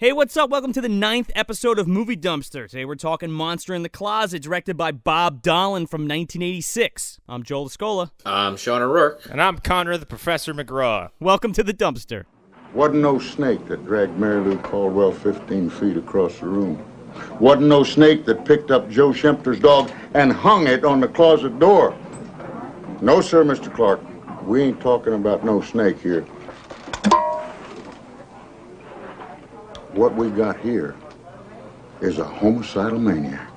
Hey, what's up? Welcome to the 9th episode of Movie Dumpster. Today we're talking Monster in the Closet, directed by Bob Dolan from 1986. I'm Joel Escola. I'm Sean O'Rourke. And I'm Connor the Professor McGraw. Welcome to the Dumpster. Wasn't no snake that dragged Mary Lou Caldwell 15 feet across the room. Wasn't no snake that picked up Joe Schempter's dog and hung it on the closet door. No, sir, Mr. Clark. We ain't talking about no snake here. What we got here is a homicidal maniac.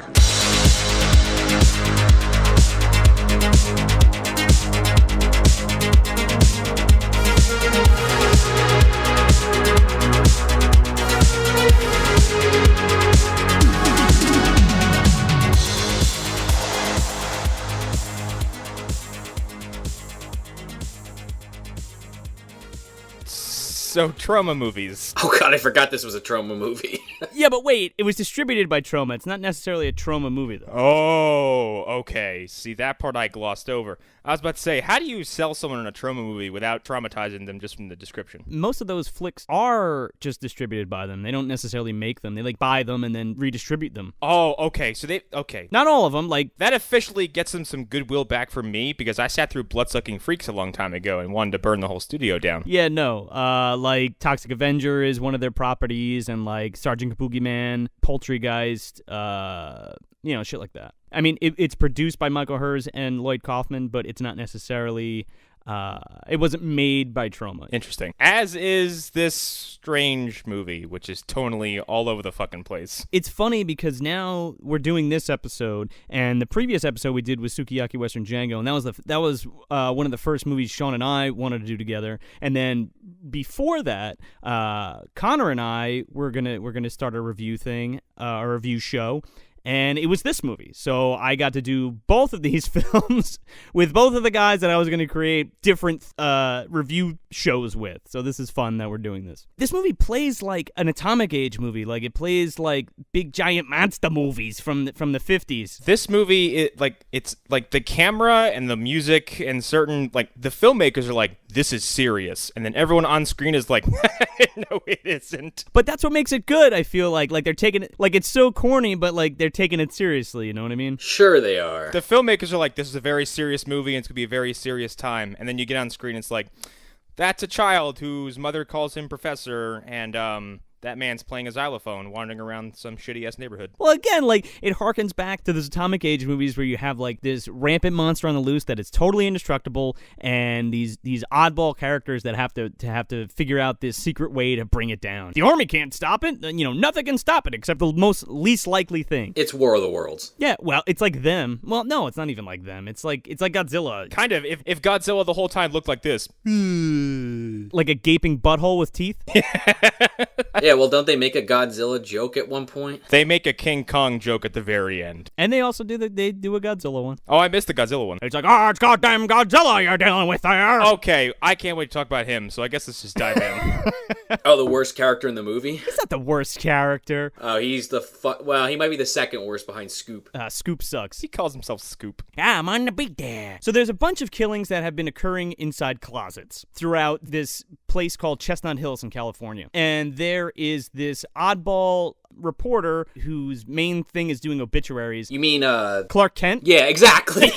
So, trauma movies. Oh god, I forgot this was a trauma movie. Yeah, but wait, it was distributed by Troma. It's not necessarily a Troma movie, though. Oh, okay. See, that part I glossed over. I was about to say, how do you sell someone in a trauma movie without traumatizing them just from the description? Most of those flicks are just distributed by them. They don't necessarily make them. They, buy them and then redistribute them. Oh, okay. So okay. Not all of them, That officially gets them some goodwill back from me, because I sat through Bloodsucking Freaks a long time ago and wanted to burn the whole studio down. Yeah, no. Toxic Avenger is one of their properties, and, Sergeant Kabuki Man, Poultrygeist, shit like that. I mean, it's produced by Michael Herz and Lloyd Kaufman, but it's not necessarily... it wasn't made by Troma. Interesting. As is this strange movie, which is tonally all over the fucking place. It's funny because now we're doing this episode, and the previous episode we did was Sukiyaki Western Django, and that was one of the first movies Sean and I wanted to do together. And then before that, Connor and I were gonna start a review thing, a review show. And it was this movie. So I got to do both of these films with both of the guys that I was going to create different review shows with. So this is fun that we're doing this. This movie plays like an Atomic Age movie. It plays like big giant monster movies from the 50s. This movie, it's the camera and the music and certain, the filmmakers are like, this is serious. And then everyone on screen is like, no, it isn't. But that's what makes it good, I feel like. They're taking it, it's so corny, but they're taking it seriously, you know what I mean? Sure they are. The filmmakers are like, this is a very serious movie and it's going to be a very serious time. And then you get on screen, it's like, that's a child whose mother calls him professor, and that man's playing a xylophone wandering around some shitty-ass neighborhood. Well, again, it harkens back to those Atomic Age movies where you have, this rampant monster on the loose that is totally indestructible, and these oddball characters that have to figure out this secret way to bring it down. The army can't stop it. Nothing can stop it except the least likely thing. It's War of the Worlds. Yeah, well, it's like them. Well, no, it's not even like them. It's like Godzilla. Kind of. If Godzilla the whole time looked like this. Like a gaping butthole with teeth? Yeah, well, don't they make a Godzilla joke at one point? They make a King Kong joke at the very end. And they also do a Godzilla one. Oh, I missed the Godzilla one. It's like, it's goddamn Godzilla you're dealing with there. Okay, I can't wait to talk about him, so I guess let's just dive in. Oh, the worst character in the movie? He's not the worst character. Oh, he's well, he might be the second worst behind Scoop. Scoop sucks. He calls himself Scoop. Yeah, I'm on the beat there. So there's a bunch of killings that have been occurring inside closets throughout this place called Chestnut Hills in California. And there is this oddball reporter whose main thing is doing obituaries. You mean, Clark Kent? Yeah, exactly.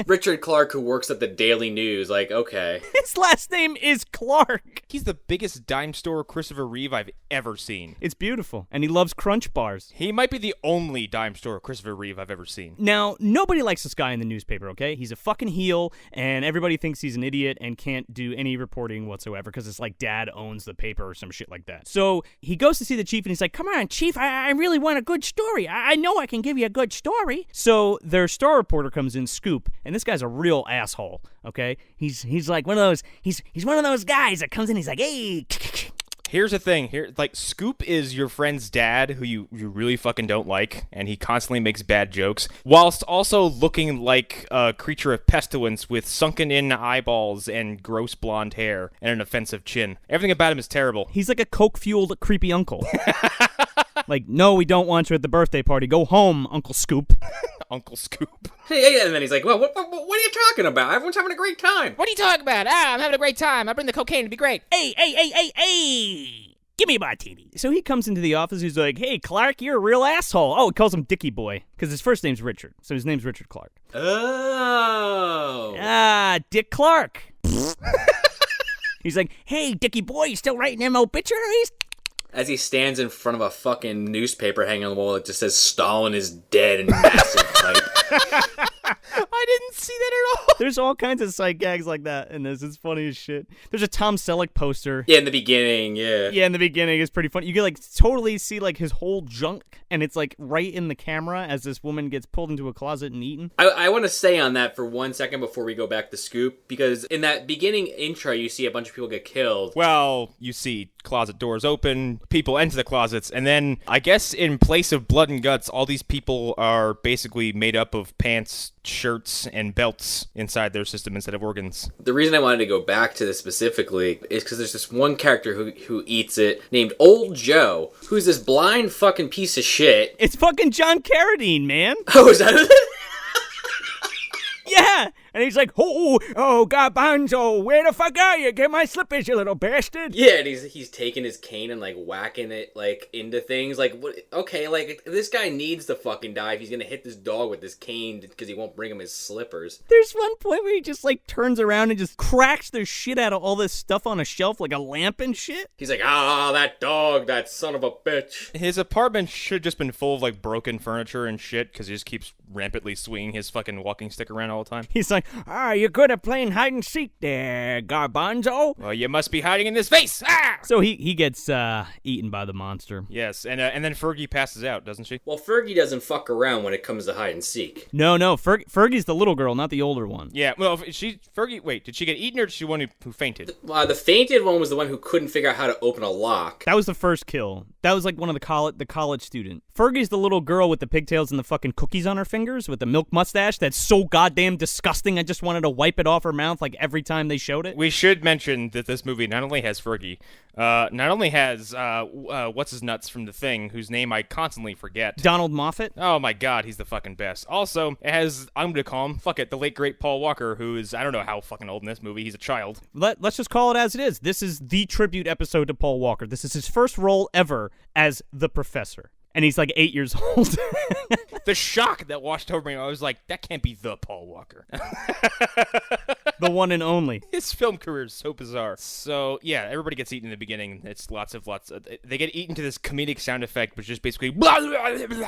Richard Clark, who works at the Daily News. Okay. His last name is Clark. He's the biggest dime store Christopher Reeves I've ever seen. It's beautiful. And he loves Crunch bars. He might be the only dime store Christopher Reeves I've ever seen. Now, nobody likes this guy in the newspaper, okay? He's a fucking heel, and everybody thinks he's an idiot and can't do any reporting whatsoever because it's like dad owns the paper or some shit like that. So he goes to see the chief, and he's like, come on, chief, I really want a good story. I know I can give you a good story. So their star reporter comes in, Scoop, and this guy's a real asshole, okay? He's like one of those, he's one of those guys that comes in, he's like, hey. Here's the thing. Scoop is your friend's dad who you really fucking don't like, and he constantly makes bad jokes, whilst also looking like a creature of pestilence with sunken-in eyeballs and gross blonde hair and an offensive chin. Everything about him is terrible. He's like a coke-fueled creepy uncle. No, we don't want you at the birthday party. Go home, Uncle Scoop. Uncle Scoop. Hey, and then he's like, well, what are you talking about? Everyone's having a great time. What are you talking about? I'm having a great time. I bring the cocaine. It'll be great. Hey! give me a martini. So he comes into the office. He's like, hey, Clark, you're a real asshole. Oh, he calls him Dickie Boy because his first name's Richard. So his name's Richard Clark. Oh. Ah, Dick Clark. He's like, hey, Dickie Boy, you still writing them obituaries? As he stands in front of a fucking newspaper hanging on the wall that just says Stalin is dead in massive type. I didn't see that at all. There's all kinds of sight gags like that in this. It's funny as shit. There's a Tom Selleck poster. Yeah, in the beginning, yeah. Yeah, in the beginning, it's pretty funny. You can like totally see like his whole junk, and it's like right in the camera as this woman gets pulled into a closet and eaten. I want to stay on that for 1 second before we go back to Scoop, because in that beginning intro, you see a bunch of people get killed. Well, you see closet doors open, people enter the closets, and then I guess in place of blood and guts, all these people are basically made up of pants, shirts, and belts inside their system instead of organs. The reason I wanted to go back to this specifically is because there's this one character who eats it named Old Joe, who's this blind fucking piece of shit. It's fucking John Carradine, man. Oh, is that it? Yeah. And he's like, oh, garbanzo, where the fuck are you? Get my slippers, you little bastard. Yeah, and he's taking his cane and like whacking it like into things. Like, what? Okay, like this guy needs to fucking die if he's gonna hit this dog with this cane because he won't bring him his slippers. There's one point where he just like turns around and just cracks the shit out of all this stuff on a shelf like a lamp and shit. He's like, that dog, that son of a bitch. His apartment should have just been full of like broken furniture and shit because he just keeps rampantly swinging his fucking walking stick around all the time. He's like, you're good at playing hide and seek there, garbanzo. Well, you must be hiding in this vase. So he gets eaten by the monster. Yes, and then Fergie passes out, doesn't she? Well, Fergie doesn't fuck around when it comes to hide and seek. No, Fergie's the little girl, not the older one. Yeah, well, Fergie, wait, did she get eaten or did she one who fainted? The fainted one was the one who couldn't figure out how to open a lock. That was the first kill. That was like one of the college student. Fergie's the little girl with the pigtails and the fucking cookies on her fingers with the milk mustache that's so goddamn disgusting I just wanted to wipe it off her mouth like every time they showed it. We should mention that this movie not only has Fergie, not only has what's his nuts from The Thing, whose name I constantly forget. Donald Moffat. Oh my god, he's the fucking best. Also, it has, I'm gonna call him, fuck it, the late great Paul Walker, who is, I don't know how fucking old in this movie, he's a child. Let's just call it as it is. This is the tribute episode to Paul Walker. This is his first role ever as the professor. And he's like 8 years old. The shock that washed over me, I was like, that can't be the Paul Walker. The one and only. His film career is so bizarre. So, yeah, everybody gets eaten in the beginning. It's lots of, they get eaten to this comedic sound effect, which is basically... It's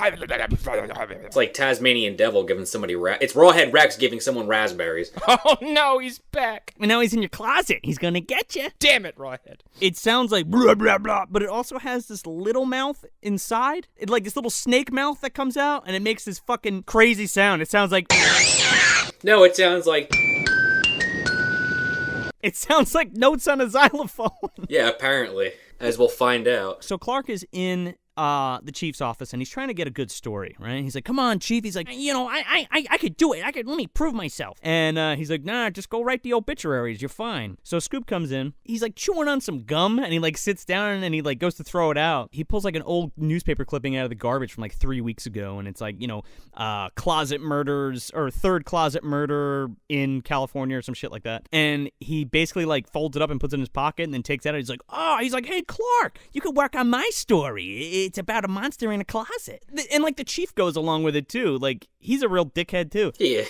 like Tasmanian Devil giving somebody... It's Rawhead Rex giving someone raspberries. Oh, no, he's back. And now he's in your closet. He's gonna get you. Damn it, Rawhead. It sounds like blah, blah, blah, but it also has this little mouth inside. It's like this little snake mouth that comes out, and it makes this fucking crazy sound. It sounds like... No, it sounds like... It sounds like notes on a xylophone. Yeah, apparently. As we'll find out. So Clark is in the chief's office, and he's trying to get a good story, right? He's like, come on, chief. He's like, I could do it. Let me prove myself. And he's like, nah, just go write the obituaries. You're fine. So Scoop comes in. He's like chewing on some gum, and he like sits down, and he like goes to throw it out. He pulls like an old newspaper clipping out of the garbage from like 3 weeks ago, and it's like, closet murders, or third closet murder in California or some shit like that. And he basically like folds it up and puts it in his pocket, and then takes it out. He's like, hey, Clark, you could work on my story. It's about a monster in a closet. And like the chief goes along with it too. Like he's a real dickhead too. Yeah.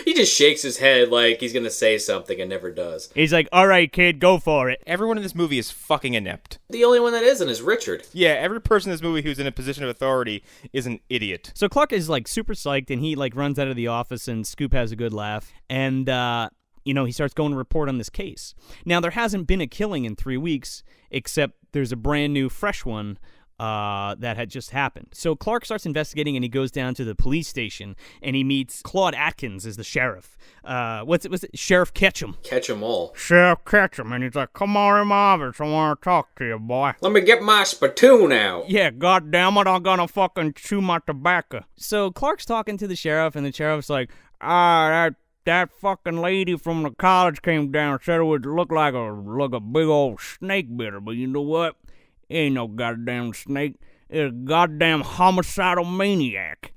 He just shakes his head like he's gonna say something and never does. He's like, all right, kid, go for it. Everyone in this movie is fucking inept. The only one that isn't is Richard. Yeah, every person in this movie who's in a position of authority is an idiot. So Clark is like super psyched, and he like runs out of the office, and Scoop has a good laugh. And he starts going to report on this case. Now, there hasn't been a killing in 3 weeks, except there's a brand new fresh one that had just happened. So Clark starts investigating, and he goes down to the police station, and he meets Claude Atkins as the sheriff. What's it? Sheriff Ketchum. Catch 'em all. Sheriff Ketchum, and he's like, come on in my office, I want to talk to you, boy. Let me get my spittoon out. Yeah, goddammit, I'm gonna fucking chew my tobacco. So Clark's talking to the sheriff, and the sheriff's like, that fucking lady from the college came down and said it would look like a big old snake bit her, but you know what? It ain't no goddamn snake. It's a goddamn homicidal maniac.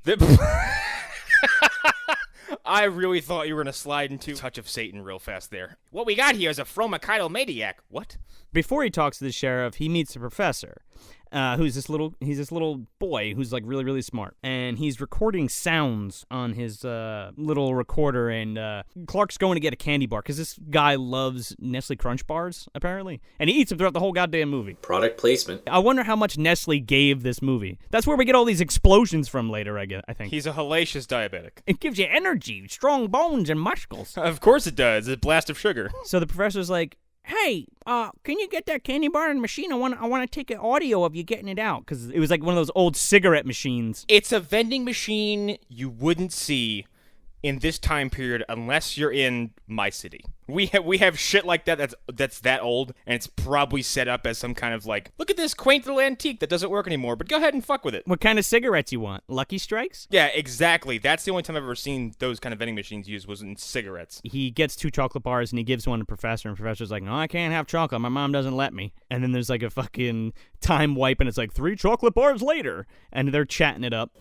I really thought you were going to slide into Touch of Satan real fast there. What we got here is a Fromachidal maniac. What? Before he talks to the sheriff, he meets the professor, he's this little boy who's like really, really smart. And he's recording sounds on his little recorder, and Clark's going to get a candy bar because this guy loves Nestle Crunch bars, apparently. And he eats them throughout the whole goddamn movie. Product placement. I wonder how much Nestle gave this movie. That's where we get all these explosions from later, I think. He's a hellacious diabetic. It gives you energy, strong bones, and muscles. Of course it does. It's a blast of sugar. So the professor's like, hey, can you get that candy bar in the machine? I want to take an audio of you getting it out. Because it was like one of those old cigarette machines. It's a vending machine you wouldn't see in this time period unless you're in my city. We have shit like that that's that old, and it's probably set up as some kind of like, look at this quaint little antique that doesn't work anymore, but go ahead and fuck with it. What kind of cigarettes you want? Lucky Strikes? Yeah, exactly. That's the only time I've ever seen those kind of vending machines used was in cigarettes. He gets 2 chocolate bars, and he gives one to Professor, and Professor's like, no, I can't have chocolate. My mom doesn't let me. And then there's like a fucking time wipe, and it's like 3 chocolate bars later, and they're chatting it up.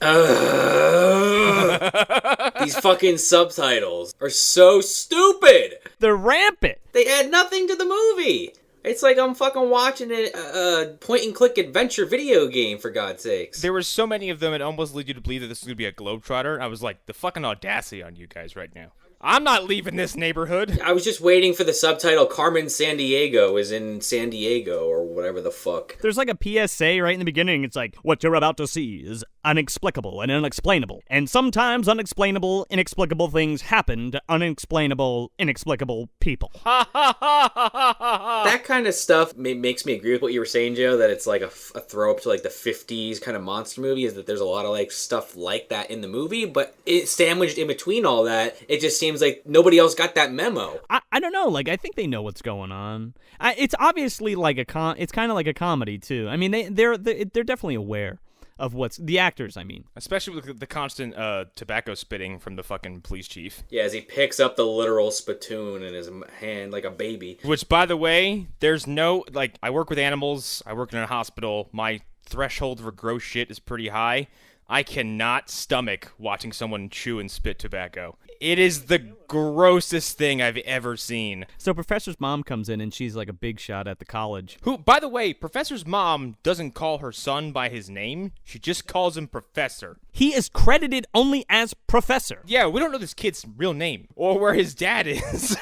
These fucking subtitles are so stupid. They're rampant. They add nothing to the movie. It's like I'm fucking watching a point-and-click adventure video game, for God's sakes. There were so many of them, it almost led you to believe that this was going to be a Globetrotter. I was like, the fucking audacity on you guys right now. I'm not leaving this neighborhood. I was just waiting for the subtitle, Carmen Sandiego is in San Diego, or whatever the fuck. There's like a PSA right in the beginning. It's like, what you're about to see is unexplicable and unexplainable. And sometimes unexplainable, inexplicable things happen to unexplainable, inexplicable people. That kind of stuff makes me agree with what you were saying, Joe, that it's like a throw-up to like the 50s kind of monster movie, is that there's a lot of like stuff like that in the movie, but it's sandwiched in between all that. It just seems like nobody else got that memo. I don't know. Like, I think they know what's going on. It's obviously like it's kind of like a comedy too. I mean, they're definitely aware of what's the actors. I mean, especially with the constant tobacco spitting from the fucking police chief. Yeah, as he picks up the literal spittoon in his hand like a baby. Which, by the way, there's no like. I work with animals. I work in a hospital. My threshold for gross shit is pretty high. I cannot stomach watching someone chew and spit tobacco. It is the grossest thing I've ever seen. So Professor's mom comes in, and she's like a big shot at the college. Who, by the way, Professor's mom doesn't call her son by his name. She just calls him Professor. He is credited only as Professor. Yeah, we don't know this kid's real name or where his dad is.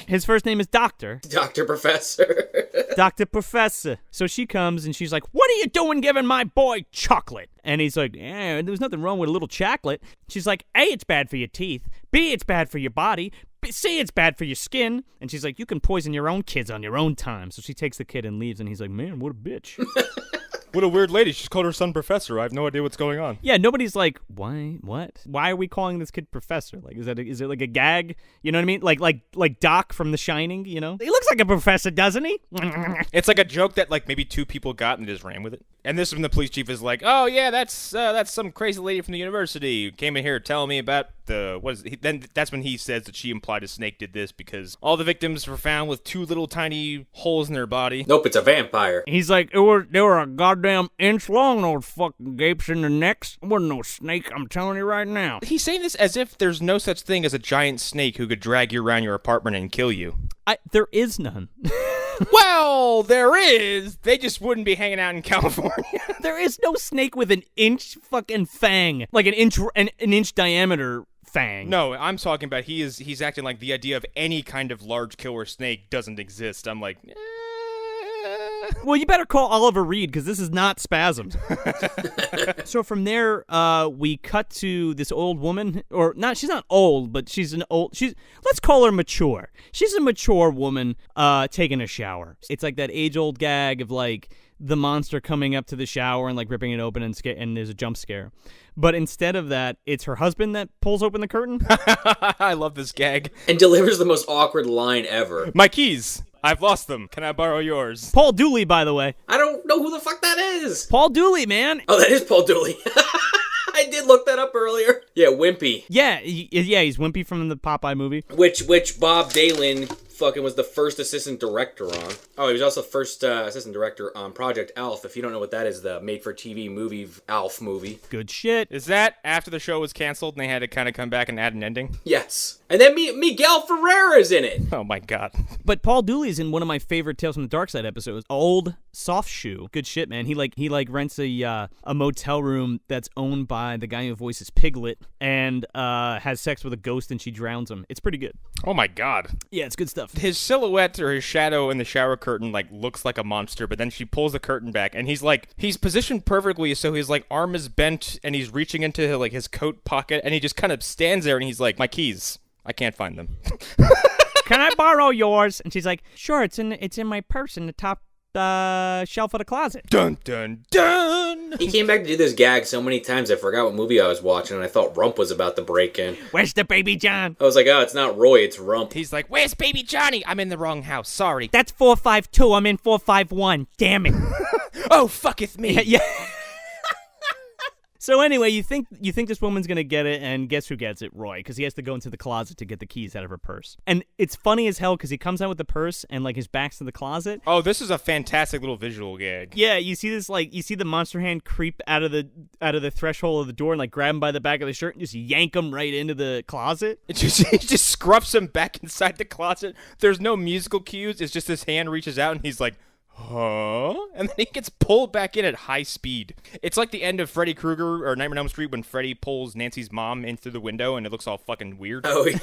His first name is Doctor. Dr. Professor. Dr. Professor. So she comes and she's like, what are you doing giving my boy chocolate? And he's like, there's nothing wrong with a little chocolate. She's like, A, it's bad for your teeth. B, it's bad for your body. C, it's bad for your skin. And she's like, you can poison your own kids on your own time. So she takes the kid and leaves, and he's like, man, what a bitch. What a weird lady. She's called her son Professor. I have no idea what's going on. Yeah, nobody's like, why? What? Why are we calling this kid Professor? Like, is it like a gag? You know what I mean? Like Doc from The Shining, you know? He looks like a professor, doesn't he? It's like a joke that like maybe 2 people got and just ran with it. And this when the police chief is like, oh yeah, that's some crazy lady from the university who came in here telling me about then that's when he says that she implied a snake did this because all the victims were found with 2 little tiny holes in their body. Nope, it's a vampire. He's like, they were a goddamn inch long, those fucking gapes in their necks. It wasn't no snake, I'm telling you right now. He's saying this as if there's no such thing as a giant snake who could drag you around your apartment and kill you. There is none. Well, there is. They just wouldn't be hanging out in California. There is no snake with an inch fucking fang, like an inch diameter fang. No, I'm talking about he's acting like the idea of any kind of large killer snake doesn't exist. I'm like, Well, you better call Oliver Reed, because this is not spasms. So from there, we cut to this old woman, or not, she's not old, but let's call her mature. She's a mature woman taking a shower. It's like that age-old gag of like the monster coming up to the shower and like ripping it open and there's a jump scare. But instead of that, it's her husband that pulls open the curtain. I love this gag. And delivers the most awkward line ever. My keys. I've lost them. Can I borrow yours? Paul Dooley, by the way. I don't know who the fuck that is. Paul Dooley, man. Oh, that is Paul Dooley. I did look that up earlier. Yeah, Wimpy. Yeah, he's Wimpy from the Popeye movie. Which Bob Dylan fucking was the first assistant director on. Oh, he was also first assistant director on Project Alf. If you don't know what that is, the made-for-TV movie, Alf movie. Good shit. Is that after the show was canceled and they had to kind of come back and add an ending? Yes. And then Miguel Ferrera's in it. Oh my god. But Paul Dooley's in one of my favorite Tales from the Dark Side episodes, Old Soft Shoe. Good shit, man. He rents a motel room that's owned by the guy who voices Piglet and has sex with a ghost and she drowns him. It's pretty good. Oh my god. Yeah, it's good stuff. His silhouette or his shadow in the shower curtain looks like a monster, but then she pulls the curtain back and he's positioned perfectly, so his arm is bent and he's reaching into his coat pocket and he just kind of stands there and he's like, my keys. I can't find them. Can I borrow yours? And she's like, sure, it's in my purse in the top shelf of the closet. Dun dun dun. He came back to do this gag so many times I forgot what movie I was watching and I thought Rump was about to break in. Where's the baby John? I was like, oh, it's not Roy, it's Rump. He's like, where's baby Johnny? I'm in the wrong house. Sorry. That's 452. I'm in 451. Damn it. Oh, fucketh me. Yeah. So anyway, you think this woman's gonna get it, and guess who gets it? Roy, because he has to go into the closet to get the keys out of her purse. And it's funny as hell because he comes out with the purse and his back's to the closet. Oh, this is a fantastic little visual gag. Yeah, you see this you see the monster hand creep out of the threshold of the door and grab him by the back of the shirt and just yank him right into the closet. He just scruffs him back inside the closet. There's no musical cues. It's just his hand reaches out and he's like, huh? And then he gets pulled back in at high speed. It's like the end of Freddy Krueger or Nightmare on Elm Street when Freddy pulls Nancy's mom in through the window and it looks all fucking weird. Oh, yeah.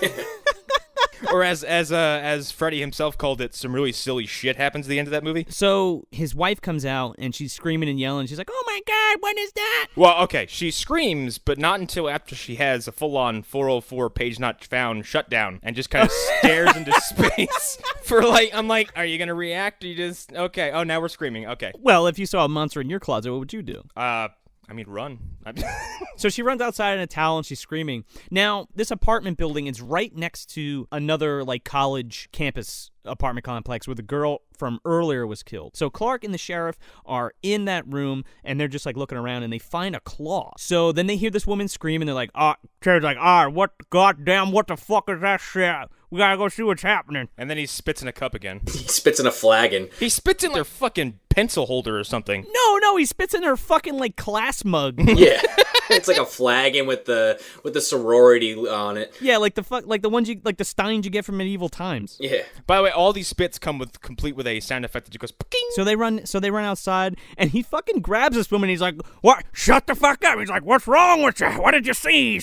Or as Freddy himself called it, some really silly shit happens at the end of that movie. So his wife comes out and she's screaming and yelling. She's like, oh my God, what is that? Well, okay, she screams, but not until after she has a full-on 404 page not found shutdown and just kind of stares into space for I'm like, are you going to react? Or you just, okay, oh, now we're screaming, okay. Well, if you saw a monster in your closet, what would you do? Run. So she runs outside in a towel and she's screaming. Now, this apartment building is right next to another college campus apartment complex where the girl from earlier was killed. So Clark and the sheriff are in that room and they're just looking around and they find a claw. So then they hear this woman scream and they're like, Terry's like, what the fuck is that shit? We gotta go see what's happening. And then he spits in a cup again. He spits in a flagon. He spits in their fucking pencil holder or something. No, he spits in her fucking class mug. Yeah. It's like a flagon with the sorority on it. Yeah, the ones the steins you get from medieval times. Yeah. By the way, all these spits come complete with a sound effect that just goes ping. So they run outside and he fucking grabs this woman. He's like, "What? Shut the fuck up." He's like, "What's wrong with you? What did you see?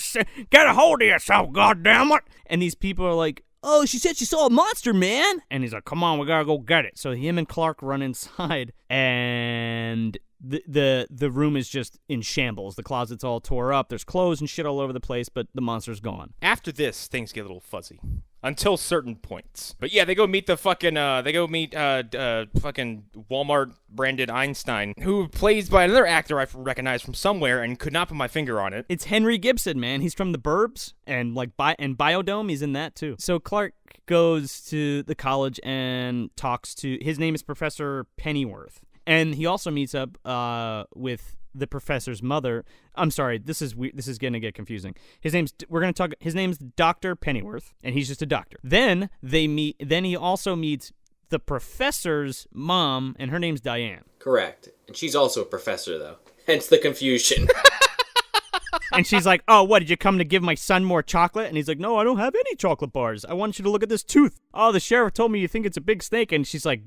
Get a hold of yourself, goddammit." And these people are like, "Oh, she said she saw a monster, man." And he's like, "Come on, we gotta go get it." So him and Clark run inside and the room is just in shambles. The closet's all tore up. There's clothes and shit all over the place, but the monster's gone. After this, things get a little fuzzy. Until certain points. But yeah, they go meet fucking Walmart branded Einstein, who plays by another actor I recognize from somewhere and could not put my finger on it. It's Henry Gibson, man. He's from The Burbs and Biodome. He's in that too. So Clark goes to the college and talks to, his name is Professor Pennyworth. And he also meets up with the professor's mother. I'm sorry, this is gonna get confusing. His name's Dr. Pennyworth, and he's just a doctor. Then he also meets the professor's mom, and her name's Diane. Correct. And she's also a professor, though. Hence the confusion. And she's like, "Oh, what, did you come to give my son more chocolate?" And he's like, "No, I don't have any chocolate bars. I want you to look at this tooth." "Oh, the sheriff told me you think it's a big snake." And she's like,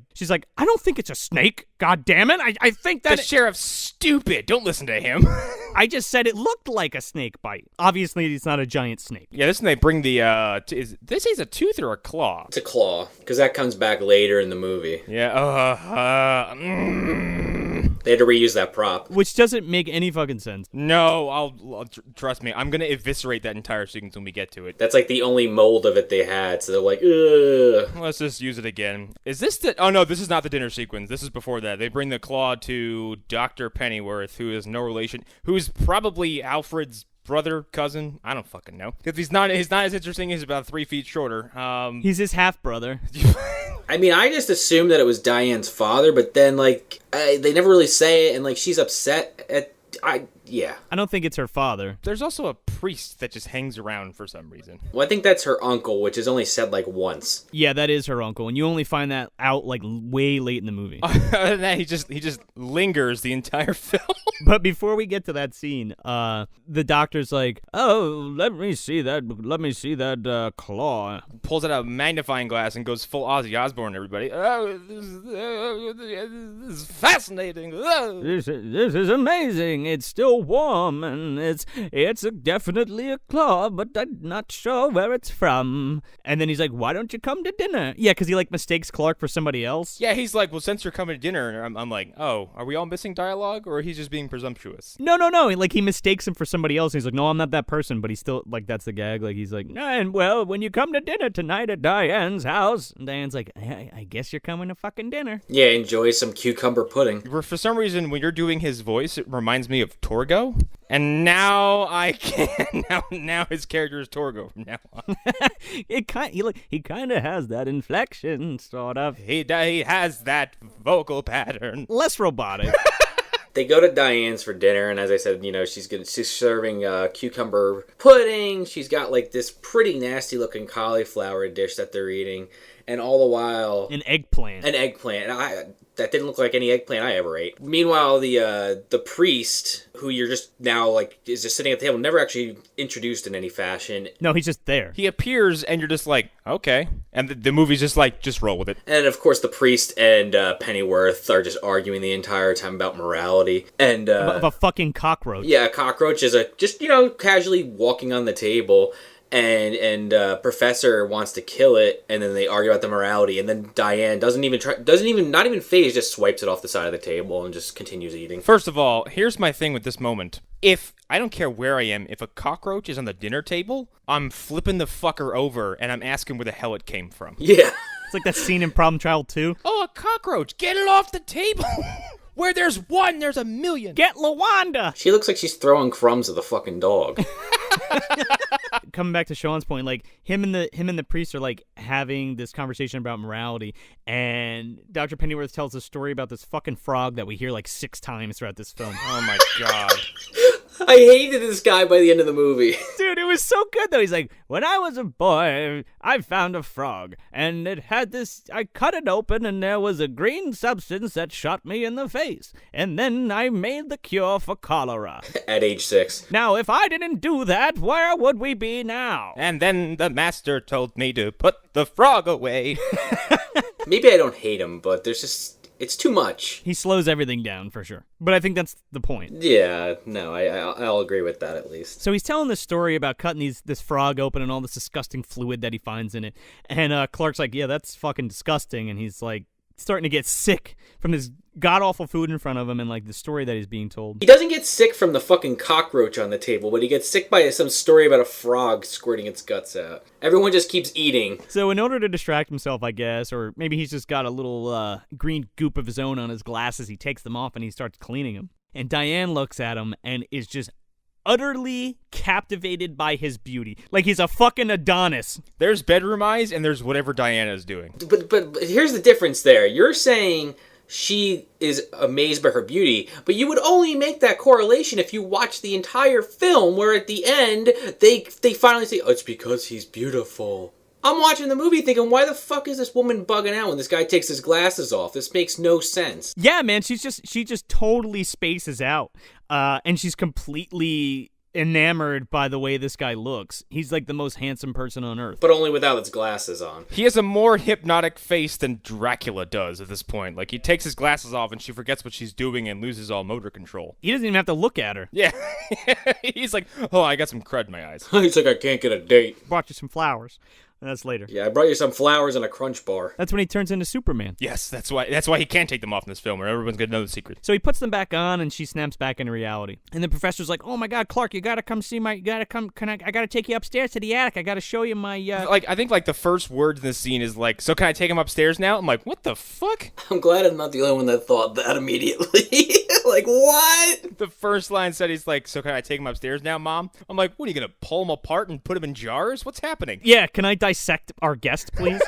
"I don't think it's a snake. God damn it. I think that the sheriff's stupid. Don't listen to him." I just said it looked like a snake bite. Obviously, it's not a giant snake. Yeah, this one they bring the, this is a tooth or a claw? It's a claw, because that comes back later in the movie. Yeah, They had to reuse that prop. Which doesn't make any fucking sense. No, I'll trust me. I'm going to eviscerate that entire sequence when we get to it. That's the only mold of it they had, so they're like, ugh. Let's just use it again. Is this the... Oh, no, this is not the dinner sequence. This is before that. They bring the claw to Dr. Pennyworth, who is no relation, who's probably Alfred's brother, cousin. I don't fucking know. Because he's not as interesting. He's about 3 feet shorter. He's his half-brother. I mean, I just assumed that it was Diane's father, but then, they never really say it, and, she's upset at... Yeah. I don't think it's her father. There's also a priest that just hangs around for some reason. Well, I think that's her uncle, which is only said like once. Yeah, that is her uncle, and you only find that out like way late in the movie. Other than that, he just lingers the entire film. But before we get to that scene, the doctor's like, "Oh, let me see that claw." Pulls out a magnifying glass and goes full Ozzy Osbourne. Everybody, oh, this is fascinating. Oh. This is amazing. It's still warm, and it's definitely a claw, but I'm not sure where it's from. And then he's like, "Why don't you come to dinner?" Yeah, because he like mistakes Clark for somebody else. Yeah, he's like, well, since you're coming to dinner, I'm like, oh, are we all missing dialogue, or he's just being presumptuous? No. Like he mistakes him for somebody else. And he's like, "No, I'm not that person," but he's still like, that's the gag. Like he's like, "And well, when you come to dinner tonight at Diane's house," and Diane's like, I guess you're coming to fucking dinner. Yeah, enjoy some cucumber pudding. For some reason, when you're doing his voice, it reminds me of Torgo. And now I can. Now his character is Torgo from now on. He kind of has that inflection, sort of. He has that vocal pattern. Less robotic. They go to Diane's for dinner, and as I said, she's serving cucumber pudding. She's got like this pretty nasty looking cauliflower dish that they're eating, and all the while An eggplant. That didn't look like any eggplant I ever ate. Meanwhile, the priest, who you're just now like is just sitting at the table, never actually introduced in any fashion. No, he's just there. He appears, and you're just like, okay. And the movie's just like, just roll with it. And of course, the priest and Pennyworth are just arguing the entire time about morality. And Of a fucking cockroach. yeah, a cockroach is just casually walking on the table. And Professor wants to kill it, and then they argue about the morality, and then Diane not even phase, just swipes it off the side of the table and just continues eating. First of all, here's my thing with this moment. If I don't care where I am, if a cockroach is on the dinner table, I'm flipping the fucker over and I'm asking where the hell it came from. Yeah. It's like that scene in Problem Child 2. Oh, a cockroach! Get it off the table! Where there's one, there's a million. Get LaWanda! She looks like she's throwing crumbs at the fucking dog. Coming back to Sean's point, like him and the priest are like having this conversation about morality, and Dr. Pennyworth tells a story about this fucking frog that we hear like 6 times throughout this film. Oh my god. I hated this guy by the end of the movie. Dude, it was so good though. He's like, "When I was a boy, I found a frog, and it had this, I cut it open, and there was a green substance that shot me in the face. And then I made the cure for cholera. At age 6. Now, if I didn't do that, where would we be now?" And then the master told me to put the frog away. Maybe I don't hate him, but it's too much. He slows everything down for sure. But I think that's the point. Yeah, no, I'll agree with that at least. So he's telling this story about cutting this frog open and all this disgusting fluid that he finds in it. And Clark's like, "Yeah, that's fucking disgusting." And he's like starting to get sick from this god-awful food in front of him and like the story that he's being told. He doesn't get sick from the fucking cockroach on the table, but he gets sick by some story about a frog squirting its guts out. Everyone just keeps eating. So in order to distract himself, I guess, or maybe he's just got a little green goop of his own on his glasses, he takes them off and he starts cleaning them. And Diane looks at him and is just utterly captivated by his beauty. Like he's a fucking Adonis. There's bedroom eyes and there's whatever Diana's doing. But here's the difference there. You're saying she is amazed by her beauty, but you would only make that correlation if you watch the entire film, where at the end they finally say, "Oh, it's because he's beautiful." I'm watching the movie thinking, why the fuck is this woman bugging out when this guy takes his glasses off? This makes no sense. Yeah, man, she just totally spaces out. And she's completely enamored by the way this guy looks. He's like the most handsome person on earth. But only without his glasses on. He has a more hypnotic face than Dracula does at this point. Like, he takes his glasses off and she forgets what she's doing and loses all motor control. He doesn't even have to look at her. Yeah. He's like, oh, I got some crud in my eyes. He's like, I can't get a date. Brought you some flowers. That's later. Yeah, I brought you some flowers and a Crunch bar. That's when he turns into Superman. Yes, that's why he can't take them off in this film, or everyone's gonna know the secret. So he puts them back on, and she snaps back into reality. And the professor's like, "Oh my God, Clark, you gotta come see I gotta take you upstairs to the attic. I gotta show you my." I think the first words in this scene is like, "So can I take him upstairs now?" I'm like, what the fuck? I'm glad I'm not the only one that thought that immediately. Like, what? The first line said, he's like, "So can I take him upstairs now, Mom?" I'm like, what are you gonna pull him apart and put him in jars? What's happening? Yeah, can I dissect our guest, please?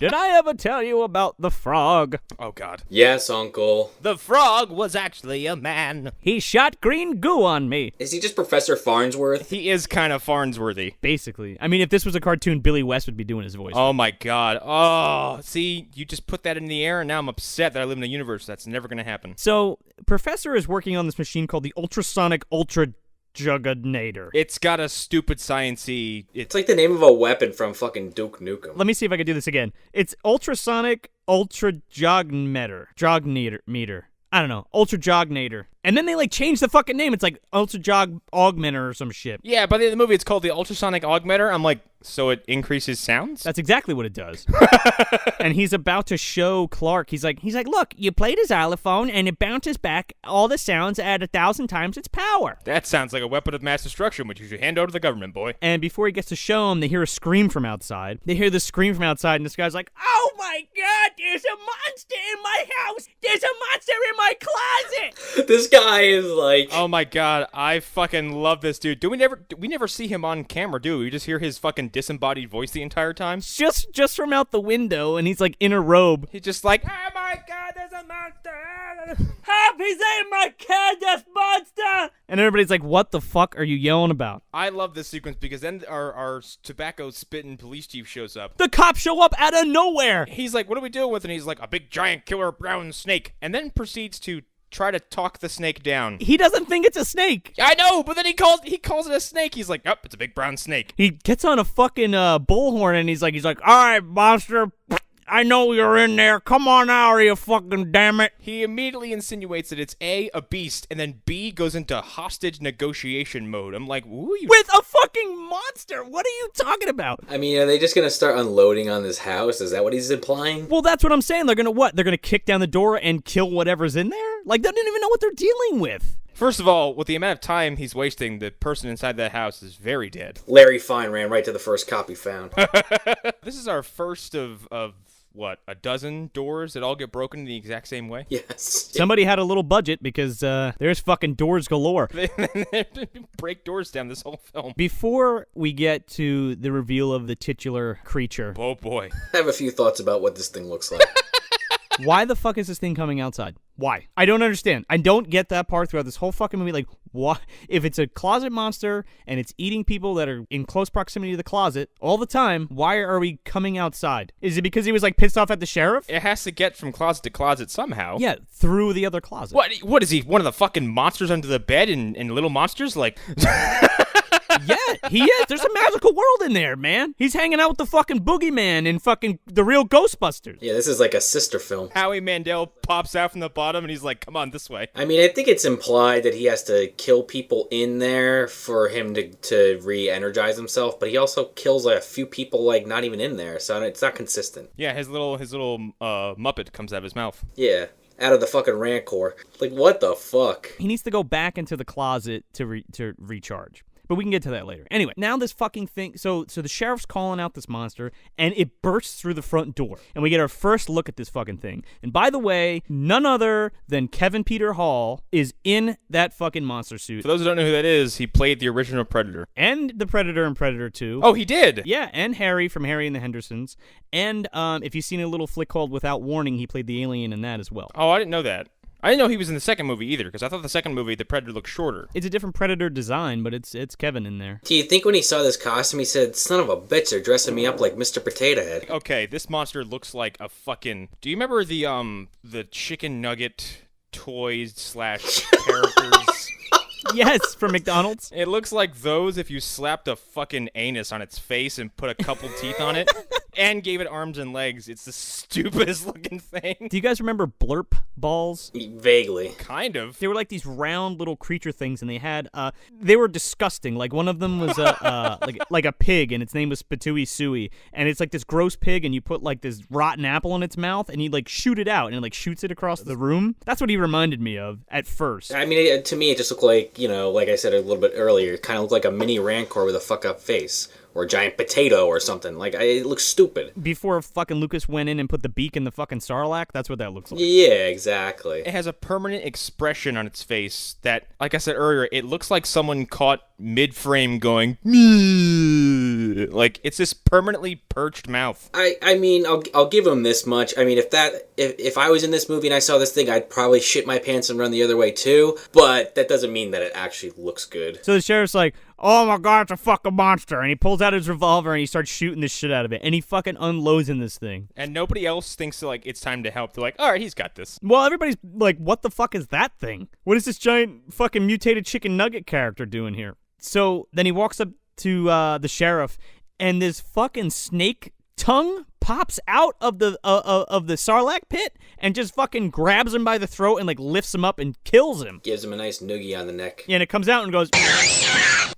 Did I ever tell you about the frog? Oh, God. Yes, Uncle. The frog was actually a man. He shot green goo on me. Is he just Professor Farnsworth? He is kind of Farnsworthy. Basically. I mean, if this was a cartoon, Billy West would be doing his voice. Oh, my God. Oh, see, you just put that in the air, and now I'm upset that I live in a universe that's never going to happen. So, Professor is working on this machine called the Ultrasonic Ultra-Jugganator. It's got a stupid science-y... It's like the name of a weapon from fucking Duke Nukem. Let me see if I can do this again. It's Ultrasonic Ultra-Jogmeter. Jogmeter. I don't know. Ultra-Jognator. And then they, like, change the fucking name. It's like Ultra-Jog Augmenter or some shit. Yeah, by the end of the movie, it's called the Ultrasonic Augmenter. I'm like, so it increases sounds? That's exactly what it does. And he's about to show Clark. He's like, look, you played a xylophone and it bounces back all the sounds at 1,000 times its power. That sounds like a weapon of mass destruction, which you should hand over to the government, boy. And before he gets to show him, they hear a scream from outside. They hear the scream from outside, and this guy's like, oh my God, there's a monster in my house. There's a monster in my closet. This guy is like... Oh my God, I fucking love this dude. We never see him on camera, do we? We just hear his fucking disembodied voice the entire time. Just from out the window, and he's like in a robe. He's just like, oh my God, there's a monster. Help, he's in my kid, this monster. And everybody's like, what the fuck are you yelling about? I love this sequence because then our tobacco-spitting police chief shows up. The cops show up out of nowhere. He's like, what are we doing with it? And he's like, a big giant killer brown snake. And then proceeds to try to talk the snake down. He doesn't think it's a snake. I know, but then he calls it a snake. He's like, it's a big brown snake. He gets on a fucking bullhorn and he's like, all right, monster, I know you're in there. Come on out here, you fucking damn it. He immediately insinuates that it's A, beast, and then B, goes into hostage negotiation mode. I'm like, who are you? With a fucking monster? What are you talking about? I mean, are they just gonna start unloading on this house? Is that what he's implying? Well, that's what I'm saying. They're gonna what? They're gonna kick down the door and kill whatever's in there? Like, they don't even know what they're dealing with. First of all, with the amount of time he's wasting, the person inside that house is very dead. Larry Fine ran right to the first cop he found. This is our first of what, a dozen doors that all get broken in the exact same way? Yes. Somebody had a little budget because there's fucking doors galore. They break doors down this whole film. Before we get to the reveal of the titular creature, Oh boy. I have a few thoughts about what this thing looks like. why the fuck is this thing coming outside? Why? I don't understand. I don't get that part throughout this whole fucking movie. Like, why? If it's a closet monster and it's eating people that are in close proximity to the closet all the time, why are we coming outside? Is it because he was, like, pissed off at the sheriff? It has to get from closet to closet somehow. Yeah, through the other closet. What is he, one of the fucking monsters under the bed in Little Monsters? Like... Yeah, he is. There's a magical world in there, man. He's hanging out with the fucking boogeyman and fucking the real Ghostbusters. Yeah, this is like a sister film. Howie Mandel pops out from the bottom and he's like, come on, this way. I mean, I think it's implied that he has to kill people in there for him to re-energize himself, but he also kills a few people, like, not even in there, so it's not consistent. Yeah, his little Muppet comes out of his mouth. Yeah. Out of the fucking Rancor. Like, what the fuck? He needs to go back into the closet to recharge. But we can get to that later. Anyway, now this fucking thing... So the sheriff's calling out this monster, and it bursts through the front door. And we get our first look at this fucking thing. And by the way, none other than Kevin Peter Hall is in that fucking monster suit. For those who don't know who that is, he played the original Predator. And the Predator in Predator 2. Oh, he did? Yeah, and Harry from Harry and the Hendersons. And if you've seen a little flick called Without Warning, he played the alien in that as well. Oh, I didn't know that. I didn't know he was in the second movie either, because I thought the second movie, the Predator looked shorter. It's a different Predator design, but it's Kevin in there. Do you think when he saw this costume, he said, son of a bitch, they're dressing me up like Mr. Potato Head? Okay, this monster looks like a fucking... Do you remember the chicken nugget toys / characters? Yes, from McDonald's. It looks like those if you slapped a fucking anus on its face and put a couple teeth on it and gave it arms and legs. It's the stupidest looking thing. Do you guys remember Blurp balls? Vaguely. Kind of. They were like these round little creature things, and they had they were disgusting. Like one of them was like a pig, and its name was Spatui Sui, and it's like this gross pig, and you put like this rotten apple in its mouth, and you like shoot it out, and it like shoots it across the room. That's what he reminded me of at first. I mean, to me, it just looked like, you know, like I said a little bit earlier, it kind of looked like a mini Rancor with a fuck-up face. or a giant potato or something. Like, it looks stupid. Before fucking Lucas went in and put the beak in the fucking Sarlacc, that's what that looks like. Yeah, exactly. It has a permanent expression on its face that, like I said earlier, it looks like someone caught mid-frame going, "Meh." Like, it's this permanently perched mouth. I mean, I'll give him this much. I mean, if I was in this movie and I saw this thing, I'd probably shit my pants and run the other way too. But that doesn't mean that it actually looks good. So the sheriff's like, oh my god, it's a fucking monster. And he pulls out his revolver and he starts shooting the shit out of it. And he fucking unloads in this thing. And nobody else thinks, like, it's time to help. They're like, all right, he's got this. Well, everybody's like, what the fuck is that thing? What is this giant fucking mutated chicken nugget character doing here? So then he walks up to the sheriff, and this fucking snake tongue pops out of the Sarlacc pit and just fucking grabs him by the throat and like lifts him up and kills him. Gives him a nice noogie on the neck. Yeah, and it comes out and goes.